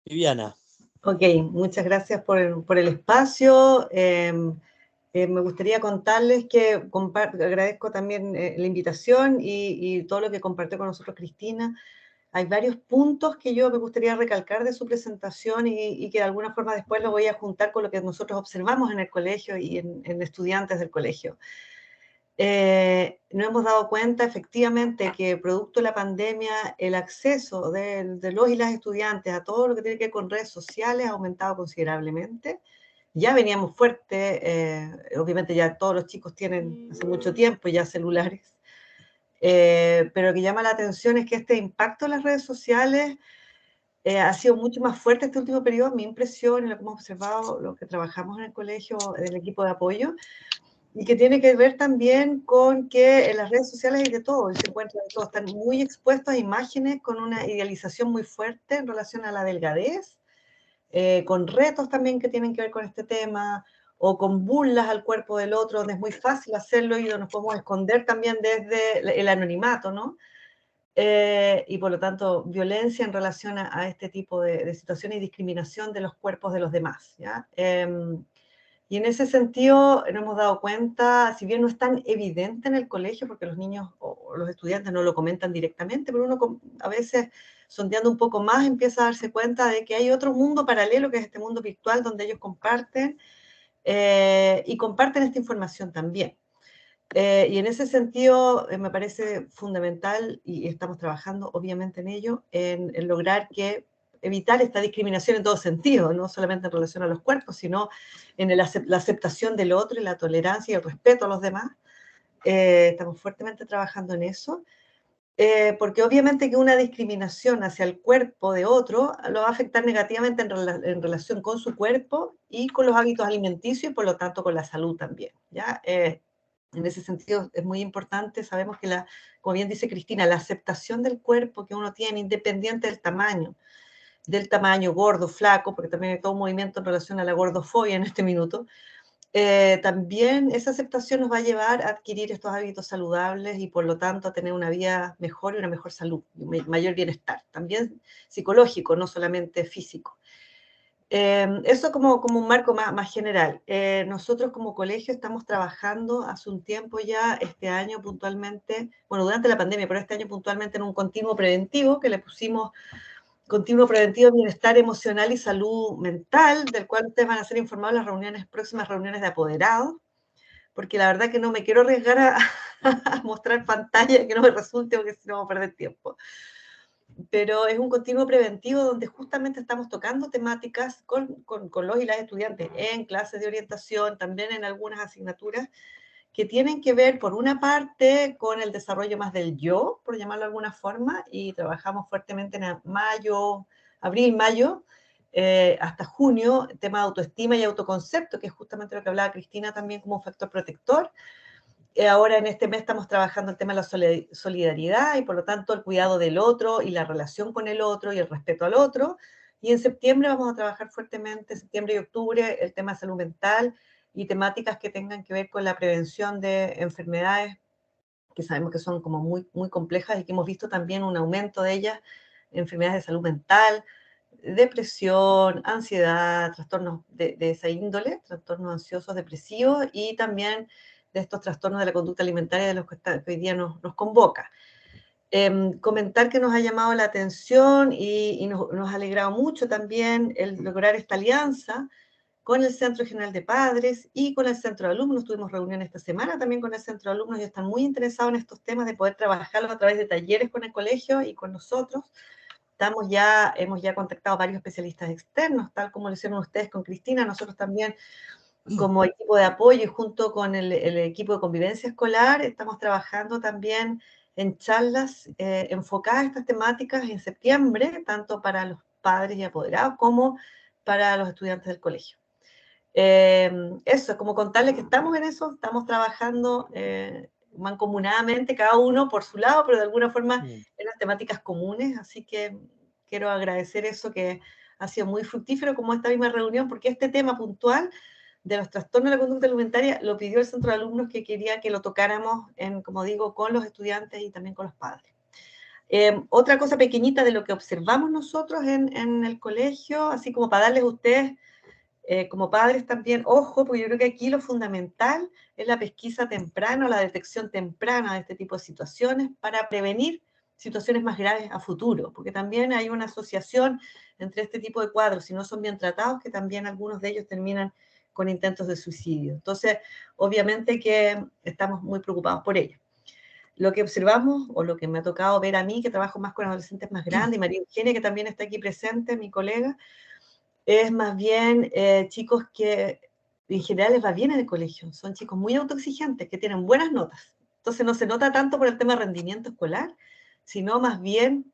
Viviana. Ok, muchas gracias por el espacio. Me gustaría contarles que agradezco también la invitación y todo lo que compartió con nosotros Cristina. Hay varios puntos que yo me gustaría recalcar de su presentación y que de alguna forma después lo voy a juntar con lo que nosotros observamos en el colegio y en estudiantes del colegio. Nos hemos dado cuenta efectivamente que producto de la pandemia el acceso de los y las estudiantes a todo lo que tiene que ver con redes sociales ha aumentado considerablemente. Ya veníamos fuerte, obviamente ya todos los chicos tienen hace mucho tiempo ya celulares, pero lo que llama la atención es que este impacto en las redes sociales ha sido mucho más fuerte este último periodo. Mi impresión, en lo que hemos observado, lo que trabajamos en el colegio, del equipo de apoyo, y que tiene que ver también con que en las redes sociales hay de todo, y se encuentra de todo, están muy expuestos a imágenes con una idealización muy fuerte en relación a la delgadez, con retos también que tienen que ver con este tema, o con burlas al cuerpo del otro, donde es muy fácil hacerlo y donde nos podemos esconder también desde el anonimato, ¿no? Y por lo tanto, violencia en relación a este tipo de situaciones y discriminación de los cuerpos de los demás, ¿ya? Y en ese sentido nos hemos dado cuenta, si bien no es tan evidente en el colegio, porque los niños o los estudiantes no lo comentan directamente, pero uno a veces, sondeando un poco más, empieza a darse cuenta de que hay otro mundo paralelo, que es este mundo virtual, donde ellos comparten y comparten esta información también. Y en ese sentido me parece fundamental, y estamos trabajando obviamente en ello, en lograr evitar esta discriminación en todo sentido, no solamente en relación a los cuerpos, sino en la aceptación del otro y la tolerancia y el respeto a los demás. Estamos fuertemente trabajando en eso, porque obviamente que una discriminación hacia el cuerpo de otro lo va a afectar negativamente en relación con su cuerpo y con los hábitos alimenticios y por lo tanto con la salud también, ¿ya? En ese sentido es muy importante, sabemos que como bien dice Cristina, la aceptación del cuerpo que uno tiene, independiente del tamaño gordo, flaco, porque también hay todo un movimiento en relación a la gordofobia en este minuto, también esa aceptación nos va a llevar a adquirir estos hábitos saludables y por lo tanto a tener una vida mejor y una mejor salud, mayor bienestar, también psicológico, no solamente físico. Eso como un marco más general. Nosotros como colegio estamos trabajando hace un tiempo ya, este año puntualmente, bueno, durante la pandemia, pero este año puntualmente en un continuo preventivo que le pusimos continuo preventivo de bienestar emocional y salud mental, del cual ustedes van a ser informados en las próximas reuniones de apoderados, porque la verdad que no me quiero arriesgar a mostrar pantalla que no me resulte, porque si no vamos a perder tiempo. Pero es un continuo preventivo donde justamente estamos tocando temáticas con los y las estudiantes en clases de orientación, también en algunas asignaturas, que tienen que ver, por una parte, con el desarrollo más del yo, por llamarlo de alguna forma, y trabajamos fuertemente en abril, mayo, hasta junio, tema de autoestima y autoconcepto, que es justamente lo que hablaba Cristina también como un factor protector. Ahora en este mes estamos trabajando el tema de la solidaridad y por lo tanto el cuidado del otro y la relación con el otro y el respeto al otro. Y en septiembre vamos a trabajar fuertemente, septiembre y octubre, el tema de salud mental y temáticas que tengan que ver con la prevención de enfermedades que sabemos que son como muy, muy complejas y que hemos visto también un aumento de ellas, enfermedades de salud mental, depresión, ansiedad, trastornos de esa índole, trastornos ansiosos, depresivos y también de estos trastornos de la conducta alimentaria de los que hoy día nos convoca. Comentar que nos ha llamado la atención y nos ha alegrado mucho también el lograr esta alianza con el Centro General de Padres y con el Centro de Alumnos. Tuvimos reunión esta semana también con el Centro de Alumnos y están muy interesados en estos temas de poder trabajarlo a través de talleres con el colegio y con nosotros. Hemos ya contactado a varios especialistas externos, tal como lo hicieron ustedes con Cristina, nosotros también como equipo de apoyo y junto con el equipo de convivencia escolar estamos trabajando también en charlas enfocadas a estas temáticas en septiembre, tanto para los padres y apoderados como para los estudiantes del colegio. Eso, es como contarles que estamos en eso, estamos trabajando mancomunadamente, cada uno por su lado, pero de alguna forma en las temáticas comunes, así que quiero agradecer eso que ha sido muy fructífero como esta misma reunión, porque este tema puntual de los trastornos de la conducta alimentaria lo pidió el Centro de Alumnos que quería que lo tocáramos, como digo, con los estudiantes y también con los padres. Otra cosa pequeñita de lo que observamos nosotros en el colegio, así como para darles a ustedes como padres también, ojo, porque yo creo que aquí lo fundamental es la pesquisa temprana, la detección temprana de este tipo de situaciones para prevenir situaciones más graves a futuro, porque también hay una asociación entre este tipo de cuadros, si no son bien tratados, que también algunos de ellos terminan con intentos de suicidio. Entonces, obviamente que estamos muy preocupados por ello. Lo que observamos, o lo que me ha tocado ver a mí, que trabajo más con adolescentes más grandes, y María Eugenia, que también está aquí presente, mi colega, es más bien chicos que en general les va bien en el colegio, son chicos muy autoexigentes, que tienen buenas notas. Entonces no se nota tanto por el tema de rendimiento escolar, sino más bien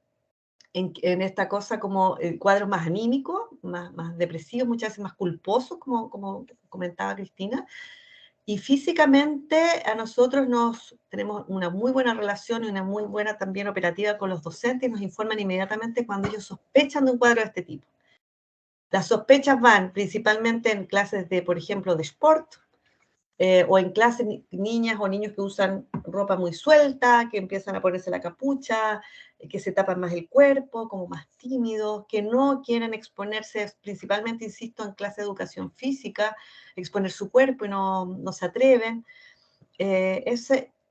en esta cosa como cuadros más anímicos, más depresivos, muchas veces más culposos, como comentaba Cristina. Y físicamente a nosotros tenemos una muy buena relación y una muy buena también operativa con los docentes y nos informan inmediatamente cuando ellos sospechan de un cuadro de este tipo. Las sospechas van principalmente en clases de, por ejemplo, de sport, o en clases niñas o niños que usan ropa muy suelta, que empiezan a ponerse la capucha, que se tapan más el cuerpo, como más tímidos, que no quieren exponerse, principalmente, insisto, en clase de educación física, exponer su cuerpo y no se atreven.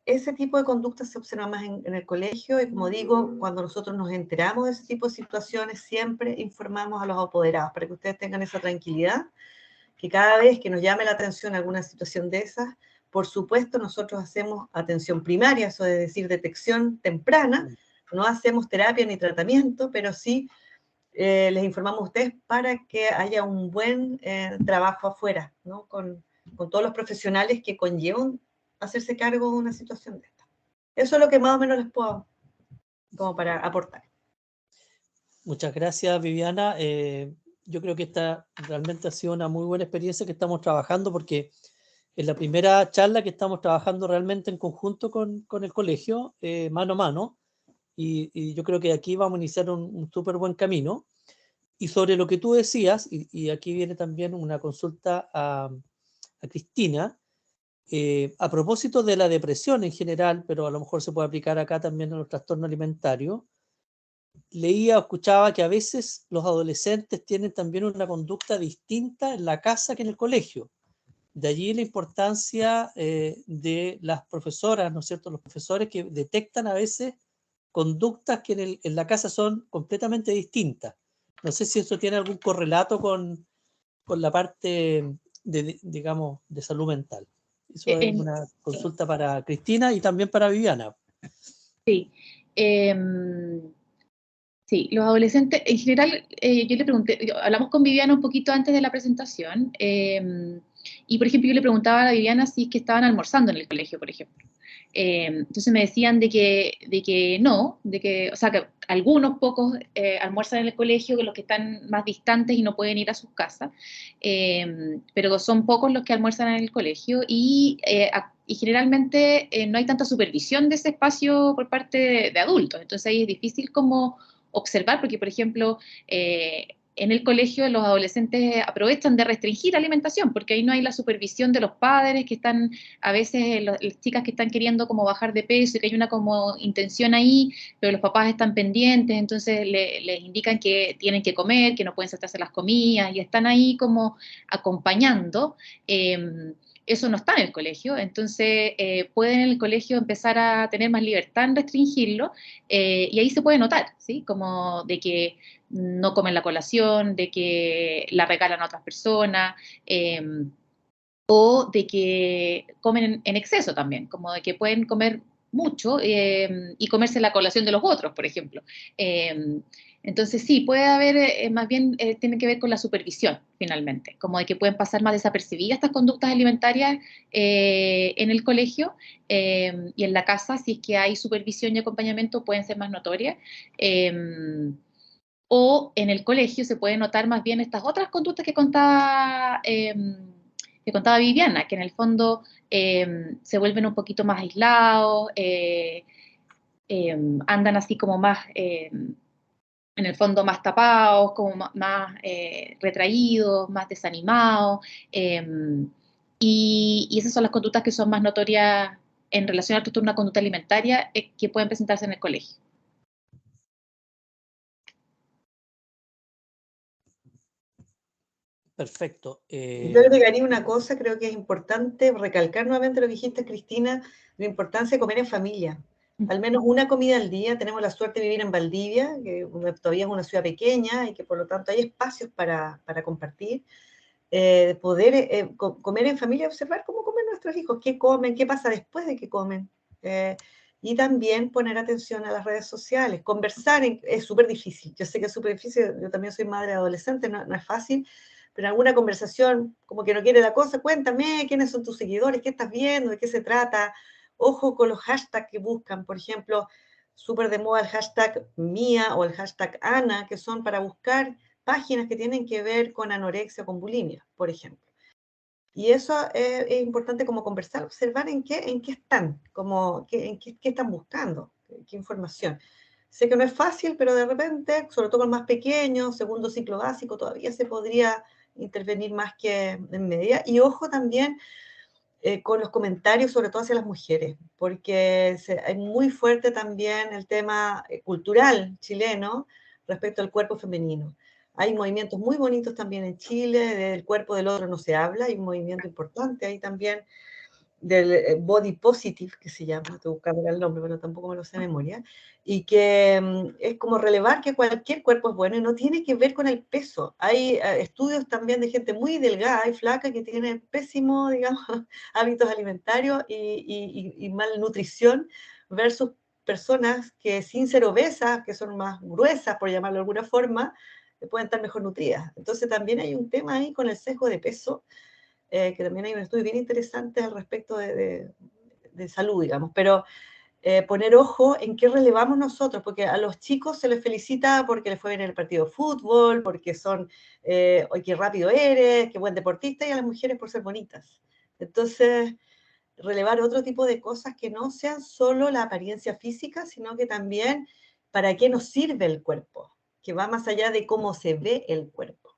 Ese tipo de conducta se observa más en el colegio y, como digo, cuando nosotros nos enteramos de ese tipo de situaciones, siempre informamos a los apoderados para que ustedes tengan esa tranquilidad, que cada vez que nos llame la atención alguna situación de esas, por supuesto nosotros hacemos atención primaria, eso es decir, detección temprana, no hacemos terapia ni tratamiento, pero sí les informamos a ustedes para que haya un buen trabajo afuera, ¿no? Con todos los profesionales que conllevan hacerse cargo de una situación de esta. Eso es lo que más o menos les puedo como para aportar. Muchas gracias, Viviana. Yo creo que esta realmente ha sido una muy buena experiencia que estamos trabajando, porque es la primera charla que estamos trabajando realmente en conjunto con el colegio, mano a mano, y yo creo que aquí vamos a iniciar un súper buen camino. Y sobre lo que tú decías, y aquí viene también una consulta a Cristina, a propósito de la depresión en general, pero a lo mejor se puede aplicar acá también a los trastornos alimentarios. Leía o escuchaba que a veces los adolescentes tienen también una conducta distinta en la casa que en el colegio. De allí la importancia de las profesoras, ¿no es cierto?, los profesores que detectan a veces conductas que en la casa son completamente distintas. No sé si eso tiene algún correlato con la parte digamos, de salud mental. Eso es una consulta para Cristina y también para Viviana. Sí. Sí, los adolescentes, en general, yo le pregunté, hablamos con Viviana un poquito antes de la presentación, y por ejemplo yo le preguntaba a Viviana si es que estaban almorzando en el colegio, por ejemplo. Entonces me decían de que no, o sea, que algunos pocos almuerzan en el colegio, que los que están más distantes y no pueden ir a sus casas, pero son pocos los que almuerzan en el colegio y generalmente no hay tanta supervisión de ese espacio por parte de adultos, entonces ahí es difícil como observar, porque por ejemplo, en el colegio los adolescentes aprovechan de restringir alimentación, porque ahí no hay la supervisión de los padres que están, a veces las chicas que están queriendo como bajar de peso y que hay una como intención ahí, pero los papás están pendientes, entonces les indican que tienen que comer, que no pueden saltarse las comidas y están ahí como acompañando. Eso no está en el colegio, entonces pueden en el colegio empezar a tener más libertad en restringirlo y ahí se puede notar, ¿sí? Como de que no comen la colación, de que la regalan a otras personas, o de que comen en exceso también, como de que pueden comer mucho y comerse la colación de los otros, por ejemplo. Entonces sí, puede haber, más bien tiene que ver con la supervisión, finalmente, como de que pueden pasar más desapercibidas estas conductas alimentarias en el colegio y en la casa, si es que hay supervisión y acompañamiento, pueden ser más notorias. O en el colegio se puede notar más bien estas otras conductas que contaba Viviana, que en el fondo se vuelven un poquito más aislados, andan así como más, en el fondo más tapados, como más retraídos, más desanimados, y esas son las conductas que son más notorias en relación al trastorno de una conducta alimentaria que pueden presentarse en el colegio. Perfecto. Yo agregaría una cosa, creo que es importante recalcar nuevamente lo que dijiste, Cristina, la importancia de comer en familia. Al menos una comida al día. Tenemos la suerte de vivir en Valdivia, que todavía es una ciudad pequeña y que por lo tanto hay espacios para compartir. Poder comer en familia, observar cómo comen nuestros hijos, qué comen, qué pasa después de que comen. Y también poner atención a las redes sociales. Conversar es súper difícil. Yo sé que es súper difícil, yo también soy madre adolescente, no es fácil, pero alguna conversación como que no quiere la cosa, cuéntame quiénes son tus seguidores, qué estás viendo, de qué se trata. Ojo con los hashtags que buscan, por ejemplo, súper de moda el hashtag Mía o el hashtag Ana, que son para buscar páginas que tienen que ver con anorexia o con bulimia, por ejemplo. Y eso es importante como conversar, observar en qué están, qué están buscando, qué información. Sé que no es fácil, pero de repente, sobre todo con más pequeños, segundo ciclo básico, todavía se podría intervenir más que en media. Y ojo también con los comentarios, sobre todo hacia las mujeres, porque es muy fuerte también el tema cultural chileno respecto al cuerpo femenino. Hay movimientos muy bonitos también en Chile, del cuerpo del otro no se habla, hay un movimiento importante ahí también del body positive, que se llama, estoy buscando el nombre, pero tampoco me lo sé de memoria, y que es como relevar que cualquier cuerpo es bueno y no tiene que ver con el peso. Hay estudios también de gente muy delgada y flaca que tiene pésimo, digamos, hábitos alimentarios y malnutrición versus personas que sin ser obesas, que son más gruesas, por llamarlo de alguna forma, pueden estar mejor nutridas. Entonces también hay un tema ahí con el sesgo de peso, que también hay un estudio bien interesante al respecto de salud, digamos, pero poner ojo en qué relevamos nosotros, porque a los chicos se les felicita porque les fue bien en el partido de fútbol, porque son, oye, qué rápido eres, qué buen deportista, y a las mujeres por ser bonitas. Entonces, relevar otro tipo de cosas que no sean solo la apariencia física, sino que también para qué nos sirve el cuerpo, que va más allá de cómo se ve el cuerpo.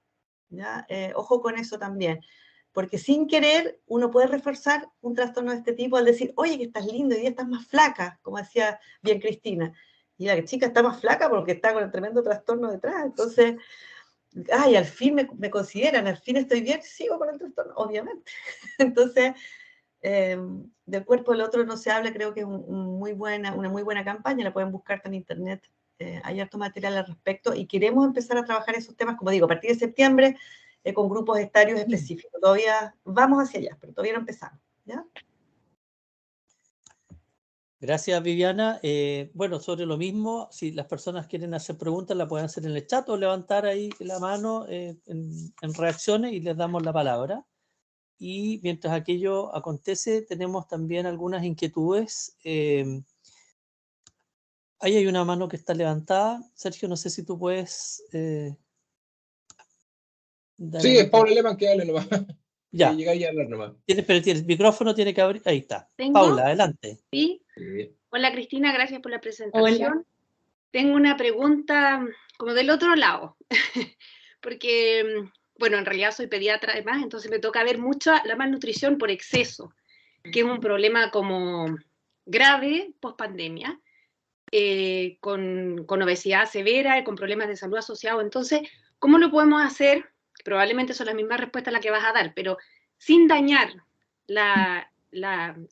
¿Ya? Ojo con eso también, porque sin querer uno puede reforzar un trastorno de este tipo al decir, oye, que estás lindo y día estás más flaca, como decía bien Cristina, y la chica está más flaca porque está con el tremendo trastorno detrás, entonces, ay, al fin me consideran, al fin estoy bien, sigo con el trastorno, obviamente. Entonces, del cuerpo del otro no se habla, creo que es una muy buena campaña, la pueden buscar en internet, hay harto material al respecto, y queremos empezar a trabajar esos temas, como digo, a partir de septiembre, con grupos etarios específicos. Todavía vamos hacia allá, pero todavía no empezamos, ¿ya? Gracias, Viviana. Bueno, sobre lo mismo, si las personas quieren hacer preguntas, la pueden hacer en el chat o levantar ahí la mano en reacciones y les damos la palabra. y mientras aquello acontece tenemos también algunas inquietudes. Ahí hay una mano que está levantada. Sergio, no sé si tú puedes dar Sí, una es Paula intervención. Alemán que hable nomás. Que Ya, llega y a hablar nomás. pero el micrófono tiene que abrir. Ahí está. ¿Tengo? Paula, adelante. Sí. Sí. Hola Cristina, gracias por la Hola. presentación. Tengo una pregunta como del otro lado, porque, bueno, en realidad soy pediatra además, entonces me toca ver mucho la malnutrición por exceso, que es un problema como grave post pandemia, con obesidad severa y con problemas de salud asociados. Entonces, ¿cómo lo podemos hacer? Probablemente son las mismas respuestas las que vas a dar, pero sin dañar la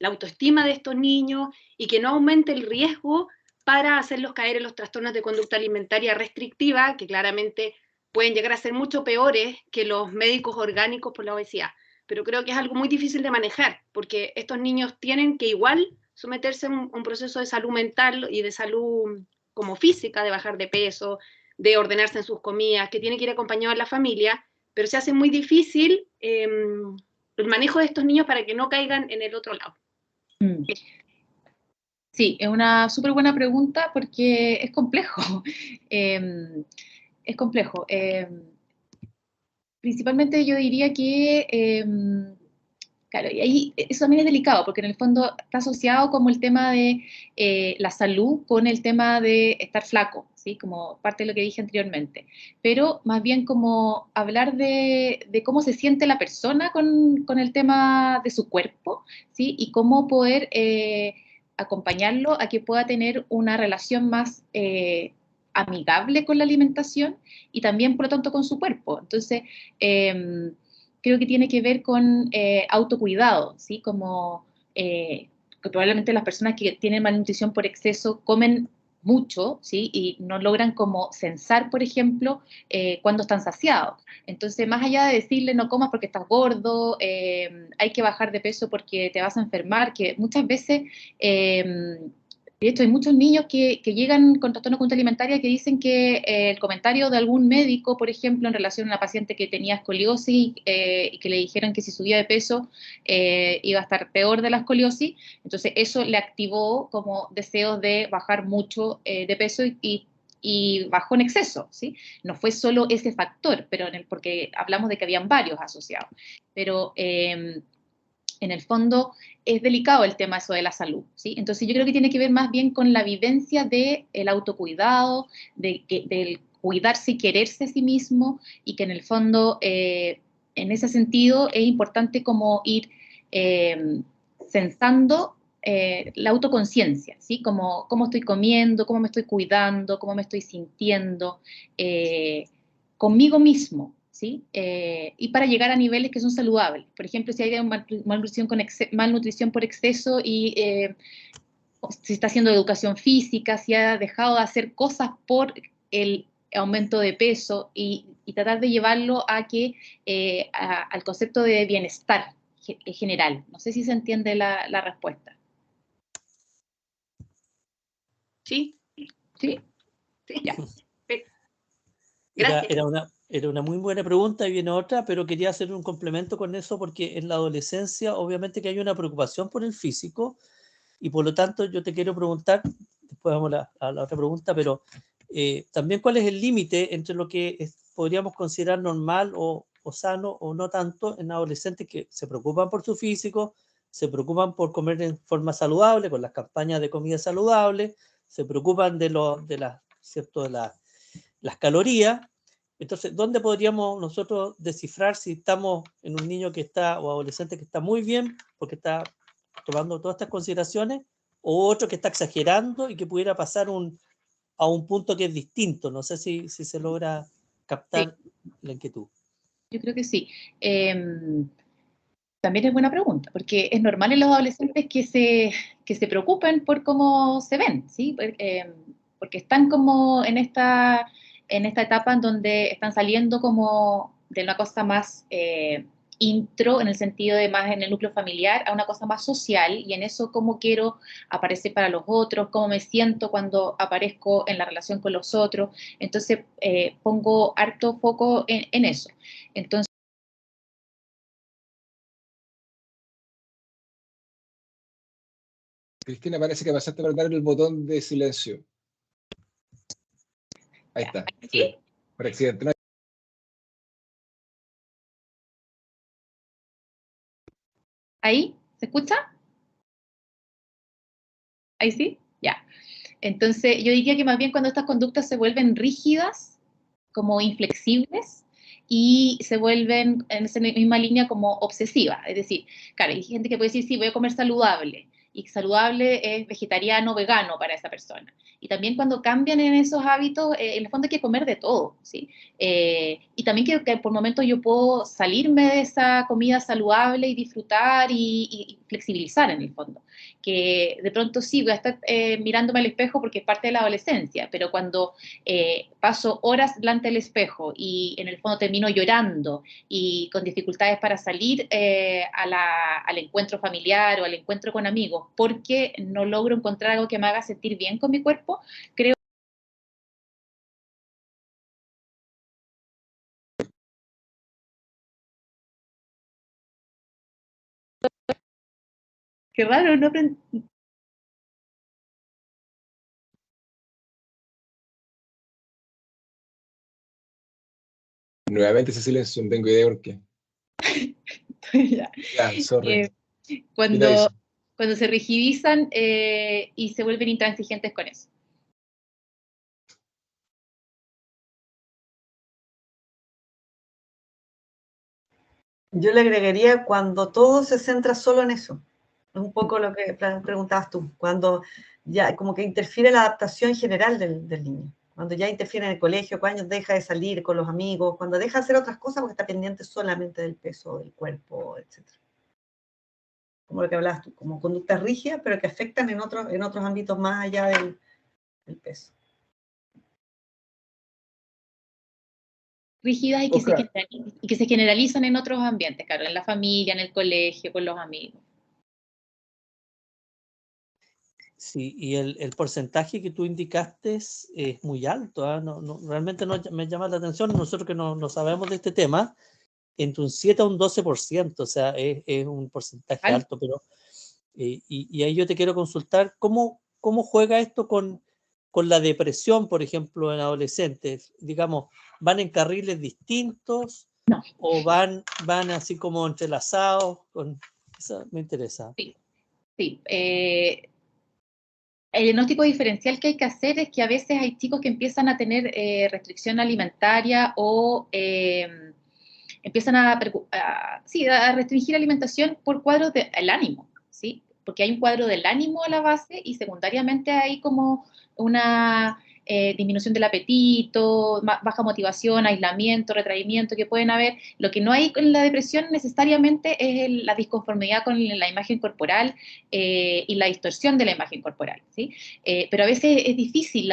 autoestima de estos niños y que no aumente el riesgo para hacerlos caer en los trastornos de conducta alimentaria restrictiva, que claramente pueden llegar a ser mucho peores que los médicos orgánicos por la obesidad. Pero creo que es algo muy difícil de manejar, porque estos niños tienen que igual someterse a un proceso de salud mental y de salud como física, de bajar de peso, de ordenarse en sus comidas, que tiene que ir acompañado de la familia, pero se hace muy difícil el manejo de estos niños para que no caigan en el otro lado. Sí, es una súper buena pregunta porque es complejo. Es complejo. Principalmente yo diría que, claro, y ahí eso también es delicado porque en el fondo está asociado como el tema de la salud con el tema de estar flaco, ¿sí? Como parte de lo que dije anteriormente. Pero más bien como hablar de cómo se siente la persona con el tema de su cuerpo, ¿sí? Y cómo poder acompañarlo a que pueda tener una relación más amigable con la alimentación y también, por lo tanto, con su cuerpo. Entonces, creo que tiene que ver con autocuidado, ¿sí? Como que probablemente las personas que tienen malnutrición por exceso comen mucho, ¿sí? Y no logran como censar, por ejemplo, cuando están saciados. Entonces, más allá de decirle no comas porque estás gordo, hay que bajar de peso porque te vas a enfermar, que muchas veces... de hecho, hay muchos niños que llegan con trastorno de conducta alimentaria que dicen que el comentario de algún médico, por ejemplo, en relación a una paciente que tenía escoliosis y que le dijeron que si subía de peso iba a estar peor de la escoliosis, entonces eso le activó como deseos de bajar mucho de peso y bajó en exceso, ¿sí? No fue solo ese factor, pero porque hablamos de que habían varios asociados, pero en el fondo es delicado el tema eso de la salud, ¿sí? Entonces yo creo que tiene que ver más bien con la vivencia del autocuidado, del cuidarse y quererse a sí mismo, y que en el fondo, en ese sentido, es importante como ir censando la autoconciencia, ¿sí? Como cómo estoy comiendo, cómo me estoy cuidando, cómo me estoy sintiendo, conmigo mismo, ¿sí? Y para llegar a niveles que son saludables. Por ejemplo, si hay malnutrición por exceso y si está haciendo educación física, si ha dejado de hacer cosas por el aumento de peso y tratar de llevarlo a al concepto de bienestar general. No sé si se entiende la respuesta. ¿Sí? ¿Sí? Sí. Ya. Gracias. Era una muy buena pregunta y viene otra, pero quería hacer un complemento con eso porque en la adolescencia obviamente que hay una preocupación por el físico y por lo tanto yo te quiero preguntar, después vamos a la otra pregunta, pero también cuál es el límite entre lo que podríamos considerar normal o sano o no tanto en adolescentes que se preocupan por su físico, se preocupan por comer en forma saludable, con las campañas de comida saludable, se preocupan ¿cierto? Las calorías. Entonces, ¿dónde podríamos nosotros descifrar si estamos en un niño que está o adolescente que está muy bien porque está tomando todas estas consideraciones o otro que está exagerando y que pudiera pasar a un punto que es distinto? No sé si se logra captar la inquietud. Yo creo que sí. También es buena pregunta, porque es normal en los adolescentes que se preocupen por cómo se ven, ¿sí? Porque están como en esta etapa en donde están saliendo como de una cosa más intro, en el sentido de más en el núcleo familiar, a una cosa más social, y en eso cómo quiero aparecer para los otros, cómo me siento cuando aparezco en la relación con los otros. Entonces, pongo harto foco en eso. Entonces, Cristina, parece que pasaste a apretar el botón de silencio. Ahí está. Sí, por accidente. No. ¿Ahí? ¿Se escucha? ¿Ahí sí? Ya. Entonces, yo diría que más bien cuando estas conductas se vuelven rígidas, como inflexibles, y se vuelven en esa misma línea como obsesivas. Es decir, claro, hay gente que puede decir, sí, voy a comer saludable, y saludable es vegetariano, vegano para esa persona. Y también cuando cambian en esos hábitos, en el fondo hay que comer de todo, ¿sí? Y también que por momentos yo puedo salirme de esa comida saludable y disfrutar y flexibilizar en el fondo. Que de pronto sí, voy a estar mirándome al espejo porque es parte de la adolescencia, pero cuando paso horas delante del espejo y en el fondo termino llorando y con dificultades para salir al encuentro familiar o al encuentro con amigos porque no logro encontrar algo que me haga sentir bien con mi cuerpo, creo que raro, no aprendí. Nuevamente ese silencio, no tengo idea por qué. Ya, sorry. Cuando, cuando se rigidizan y se vuelven intransigentes con eso. Yo le agregaría cuando todo se centra solo en eso. Es un poco lo que preguntabas tú, cuando ya como que interfiere la adaptación general del niño, cuando ya interfiere en el colegio, cuando deja de salir con los amigos, cuando deja de hacer otras cosas porque está pendiente solamente del peso, del cuerpo, etc. Como lo que hablabas tú, como conductas rígidas, pero que afectan en otros ámbitos más allá del peso. Rígidas Oscar, y que se generalizan en otros ambientes, claro, en la familia, en el colegio, con los amigos. Sí, y el porcentaje que tú indicaste es muy alto, ¿ah? Realmente no me llama la atención, nosotros que no sabemos de este tema, entre un 7 a un 12%, o sea, es un porcentaje ¿Vale? alto, pero y ahí yo te quiero consultar, ¿cómo juega esto con la depresión, por ejemplo, en adolescentes? Digamos, ¿van en carriles distintos No. o van así como entrelazados? Eso me interesa. Sí, sí. El diagnóstico diferencial que hay que hacer es que a veces hay chicos que empiezan a tener restricción alimentaria o empiezan sí, a restringir alimentación por cuadros del ánimo, ¿sí? Porque hay un cuadro del ánimo a la base y secundariamente hay como una disminución del apetito, baja motivación, aislamiento, retraimiento que pueden haber. Lo que no hay en la depresión necesariamente es la disconformidad con la imagen corporal y la distorsión de la imagen corporal, ¿sí? Pero a veces es difícil,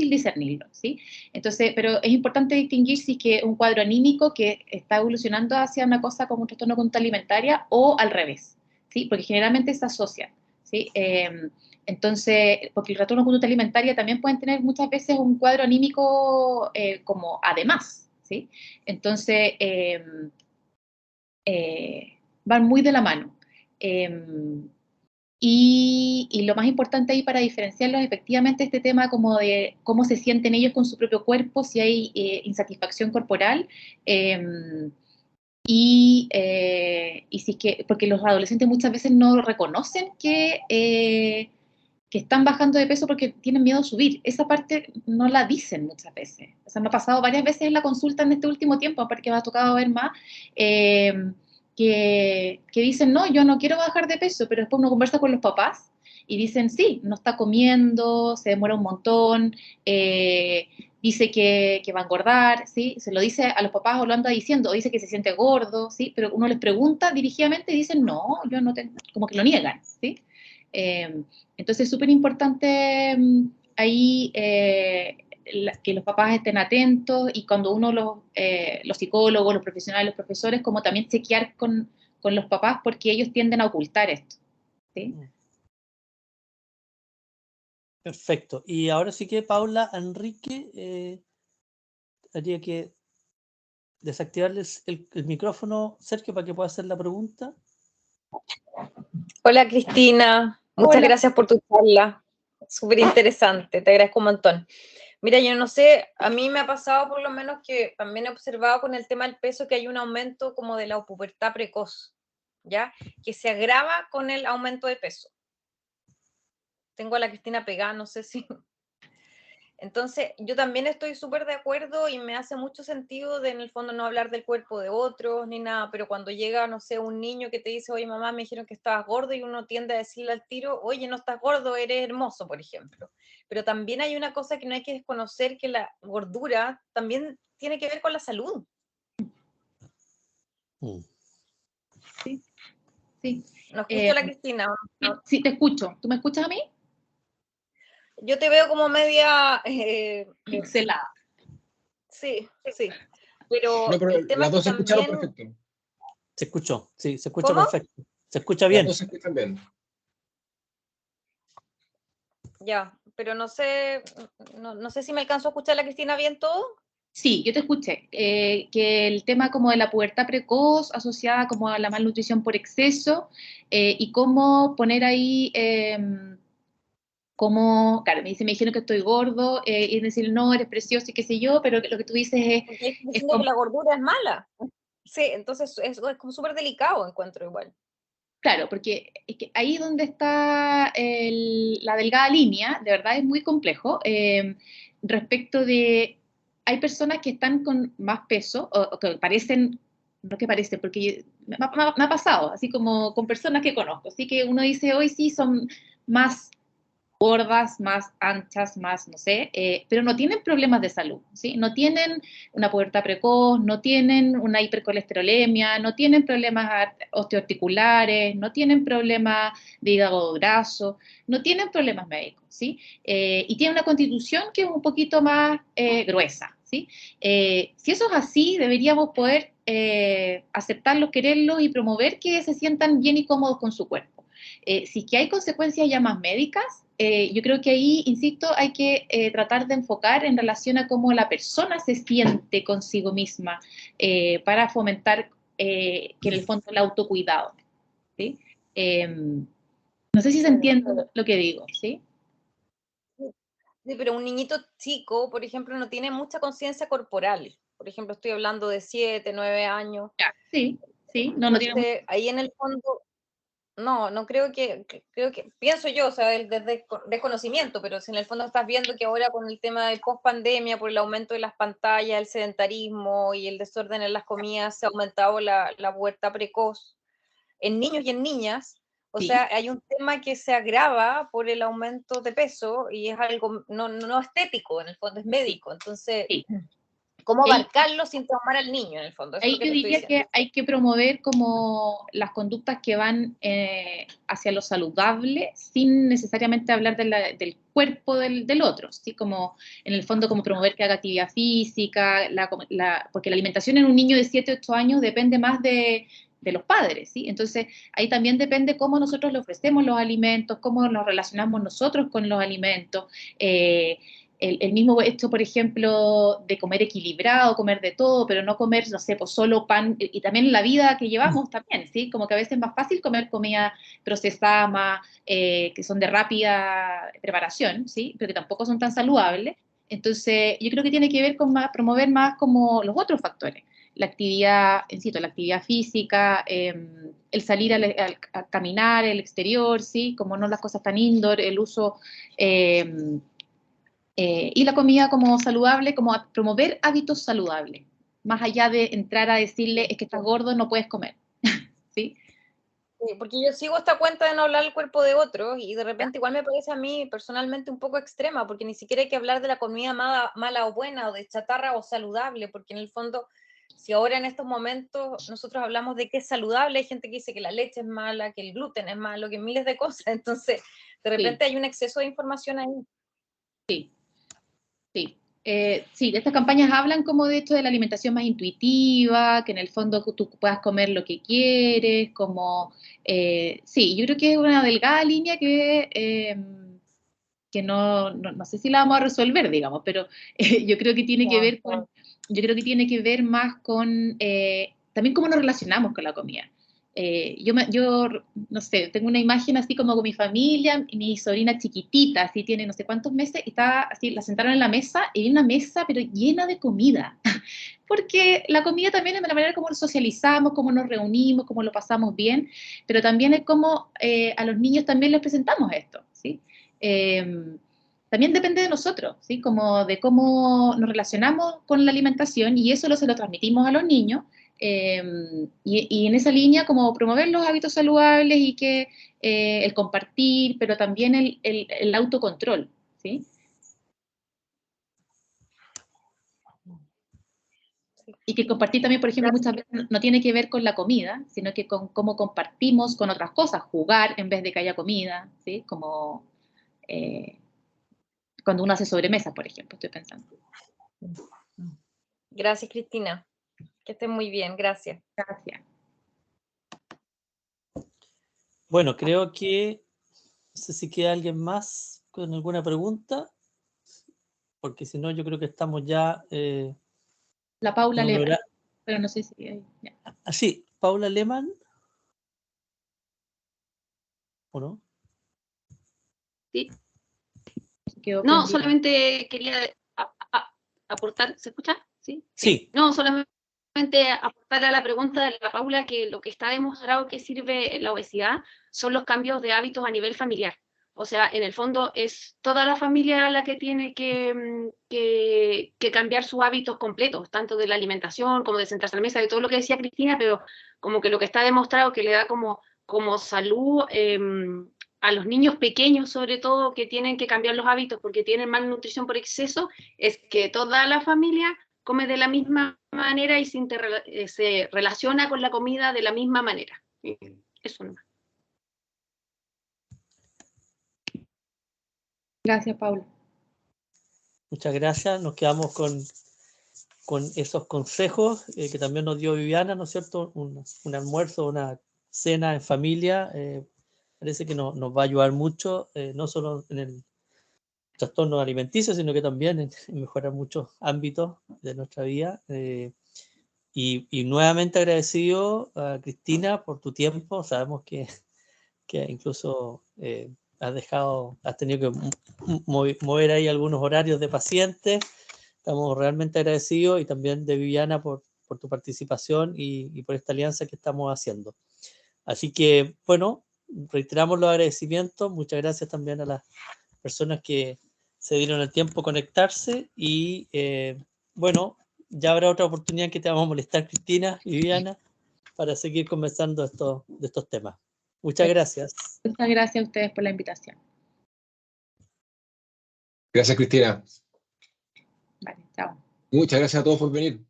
discernirlo, ¿sí? Entonces, pero es importante distinguir si es que un cuadro anímico que está evolucionando hacia una cosa como un trastorno de conducta alimentaria o al revés, ¿sí? Porque generalmente se asocian, ¿sí? Entonces, porque el trastorno de conducta alimentaria también pueden tener muchas veces un cuadro anímico como además, ¿sí? Entonces, van muy de la mano. Y lo más importante ahí para diferenciarlos, efectivamente, este tema como de cómo se sienten ellos con su propio cuerpo, si hay insatisfacción corporal, y si es que, porque los adolescentes muchas veces no reconocen que están bajando de peso porque tienen miedo a subir. Esa parte no la dicen muchas veces. O sea, me ha pasado varias veces en la consulta en este último tiempo, aparte que me ha tocado ver más, que dicen, no, yo no quiero bajar de peso, pero después uno conversa con los papás y dicen, sí, no está comiendo, se demora un montón, dice que va a engordar, ¿sí? Se lo dice a los papás o lo anda diciendo, o dice que se siente gordo, ¿sí? Pero uno les pregunta dirigidamente y dicen, no, yo no tengo, como que lo niegan, ¿sí? Entonces es súper importante ahí que los papás estén atentos y cuando uno, los psicólogos, los profesionales, los profesores, como también chequear con los papás porque ellos tienden a ocultar esto, ¿sí? Perfecto. Y ahora sí que, Paula, Enrique, habría que desactivarles el micrófono, Sergio, para que pueda hacer la pregunta. Hola Cristina, Muchas Hola. gracias por tu charla, súper interesante, te agradezco un montón. Mira, yo no sé, a mí me ha pasado por lo menos que también he observado con el tema del peso que hay un aumento como de la pubertad precoz, ¿ya? Que se agrava con el aumento de peso. Tengo a la Cristina pegada, no sé si... Entonces, yo también estoy súper de acuerdo y me hace mucho sentido de en el fondo no hablar del cuerpo de otros ni nada, pero cuando llega, no sé, un niño que te dice, oye mamá, me dijeron que estabas gordo y uno tiende a decirle al tiro, oye, no estás gordo, eres hermoso, por ejemplo. Pero también hay una cosa que no hay que desconocer, que la gordura también tiene que ver con la salud. Sí, sí. ¿No escucho a la Cristina? No, sí, te escucho. ¿Tú me escuchas a mí? Yo te veo como media... Pixelada. sí, sí. Pero No, pero el tema las es que dos se escucharon también... perfecto. Se escuchó, sí, se escucha ¿Cómo? perfecto. Se escucha Las bien. dos se escuchan bien. Ya, pero no sé, no sé si me alcanzó a escuchar a la Cristina bien todo. Sí, yo te escuché, que el tema como de la pubertad precoz asociada como a la malnutrición por exceso y cómo poner ahí, como, claro, me dijeron que estoy gordo y decir, no, eres precioso y qué sé yo, pero lo que tú dices Porque hay gente es diciendo que como, la gordura es mala. Sí, entonces es como súper delicado, encuentro igual. claro, porque es que ahí donde está la delgada línea, de verdad es muy complejo, respecto de, hay personas que están con más peso, o que parecen, no que parecen, porque me ha pasado, así como con personas que conozco, así que uno dice, hoy sí son más gordas, más anchas, más, no sé, pero no tienen problemas de salud, ¿sí? No tienen una pubertad precoz, no tienen una hipercolesterolemia, no tienen problemas osteoarticulares, no tienen problemas de hígado graso, no tienen problemas médicos, ¿sí? Y tienen una constitución que es un poquito más gruesa, ¿sí? Si eso es así, deberíamos poder aceptarlos, quererlos y promover que se sientan bien y cómodos con su cuerpo. Si que hay consecuencias ya más médicas, yo creo que ahí, insisto, hay que tratar de enfocar en relación a cómo la persona se siente consigo misma para fomentar que en el fondo el autocuidado, ¿sí? No sé si se entiende lo que digo, ¿sí? Sí, pero un niñito chico, por ejemplo, no tiene mucha conciencia corporal. Por ejemplo, estoy hablando de 7, 9 años. Ya, sí, sí, no tiene mucho. Entonces, ahí en el fondo, no creo creo que, pienso yo, o sea, desde desconocimiento, pero si en el fondo estás viendo que ahora con el tema de post pandemia, por el aumento de las pantallas, el sedentarismo y el desorden en las comidas, se ha aumentado la pubertad precoz en niños y en niñas. O Sí. sea, hay un tema que se agrava por el aumento de peso y es algo no estético, en el fondo es médico. Entonces, Sí. ¿cómo Ahí, abarcarlo sin traumar al niño, en el fondo? Eso es ahí lo que yo te estoy diría diciendo. que hay que promover como las conductas que van hacia lo saludable sin necesariamente hablar del cuerpo del otro, ¿sí? Como en el fondo como promover que haga actividad física, porque la alimentación en un niño de 7, 8 años depende más de los padres, ¿sí? Entonces, ahí también depende cómo nosotros le ofrecemos los alimentos, cómo nos relacionamos nosotros con los alimentos, el mismo hecho, por ejemplo, de comer equilibrado, comer de todo, pero no comer, no sé, pues solo pan, y también la vida que llevamos también, ¿sí? Como que a veces es más fácil comer comida procesada, más, que son de rápida preparación, ¿sí? Pero que tampoco son tan saludables. Entonces, yo creo que tiene que ver con promover más como los otros factores. La actividad, insisto, la actividad física, el salir a caminar, el exterior, ¿sí? Como no las cosas tan indoor, el uso... y la comida como saludable, como promover hábitos saludables, más allá de entrar a decirle, es que estás gordo, no puedes comer, ¿sí? Sí, porque yo sigo esta cuenta de no hablar del cuerpo de otros y de repente igual me parece a mí personalmente un poco extrema, porque ni siquiera hay que hablar de la comida mala o buena, o de chatarra o saludable, porque en el fondo, si ahora en estos momentos nosotros hablamos de que es saludable, hay gente que dice que la leche es mala, que el gluten es malo, que miles de cosas, entonces de repente hay un exceso de información ahí. Sí, sí. Sí, estas campañas hablan como de esto de la alimentación más intuitiva, que en el fondo tú puedas comer lo que quieres, como, sí, yo creo que es una delgada línea que no sé si la vamos a resolver, digamos, pero yo creo que tiene que ver con, yo creo que tiene que ver más con también cómo nos relacionamos con la comida. Yo, no sé, tengo una imagen así como con mi familia, y mi sobrina chiquitita, así tiene no sé cuántos meses, y está así, la sentaron en la mesa, y hay una mesa pero llena de comida, porque la comida también es la manera como nos socializamos, cómo nos reunimos, cómo lo pasamos bien, pero también es como a los niños también les presentamos esto, ¿sí? También depende de nosotros, ¿sí? Como de cómo nos relacionamos con la alimentación, y eso se lo transmitimos a los niños, y en esa línea como promover los hábitos saludables y que el compartir, pero también el autocontrol, ¿sí? Y que compartir también, por ejemplo, muchas veces no tiene que ver con la comida, sino que con cómo compartimos con otras cosas, jugar en vez de que haya comida, ¿sí? Como cuando uno hace sobremesa, por ejemplo, estoy pensando. Gracias, Cristina. Que estés muy bien, gracias. Gracias. Bueno, creo que no sé si queda alguien más con alguna pregunta, porque si no, yo creo que estamos ya La Paula en un Lema, horario. pero no sé si... ya. Ah, sí, Paula Lehmann, ¿o no? Sí. Quedó No, prendida. solamente quería aportar, ¿se escucha? Sí. Sí. No, solamente aportar a la pregunta de la Paula que lo que está demostrado que sirve la obesidad son los cambios de hábitos a nivel familiar. O sea, en el fondo es toda la familia la que tiene que cambiar sus hábitos completos, tanto de la alimentación como de sentarse a la mesa, de todo lo que decía Cristina, pero como que lo que está demostrado que le da como salud a los niños pequeños, sobre todo, que tienen que cambiar los hábitos porque tienen malnutrición por exceso, es que toda la familia come de la misma manera y se relaciona con la comida de la misma manera. Eso no. Gracias, Paula. Muchas gracias. Nos quedamos con esos consejos que también nos dio Viviana, ¿no es cierto? Un almuerzo, una cena en familia. Parece que nos va a ayudar mucho, no solo en el trastorno alimenticio, sino que también en mejorar muchos ámbitos de nuestra vida. Y nuevamente agradecido a Cristina por tu tiempo. Sabemos que incluso has tenido que mover ahí algunos horarios de pacientes. Estamos realmente agradecidos, y también de Viviana por tu participación y por esta alianza que estamos haciendo. Así que, bueno, reiteramos los agradecimientos. Muchas gracias también a las personas que se dieron el tiempo a conectarse, y bueno, ya habrá otra oportunidad en que te vamos a molestar, Cristina y Viviana, para seguir conversando de estos temas. Muchas gracias. Muchas gracias a ustedes por la invitación. Gracias, Cristina. Vale, chao. Muchas gracias a todos por venir.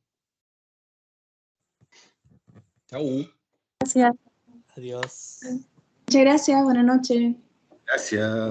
Chau. Gracias. Adiós. Muchas gracias. Buenas noches. Gracias.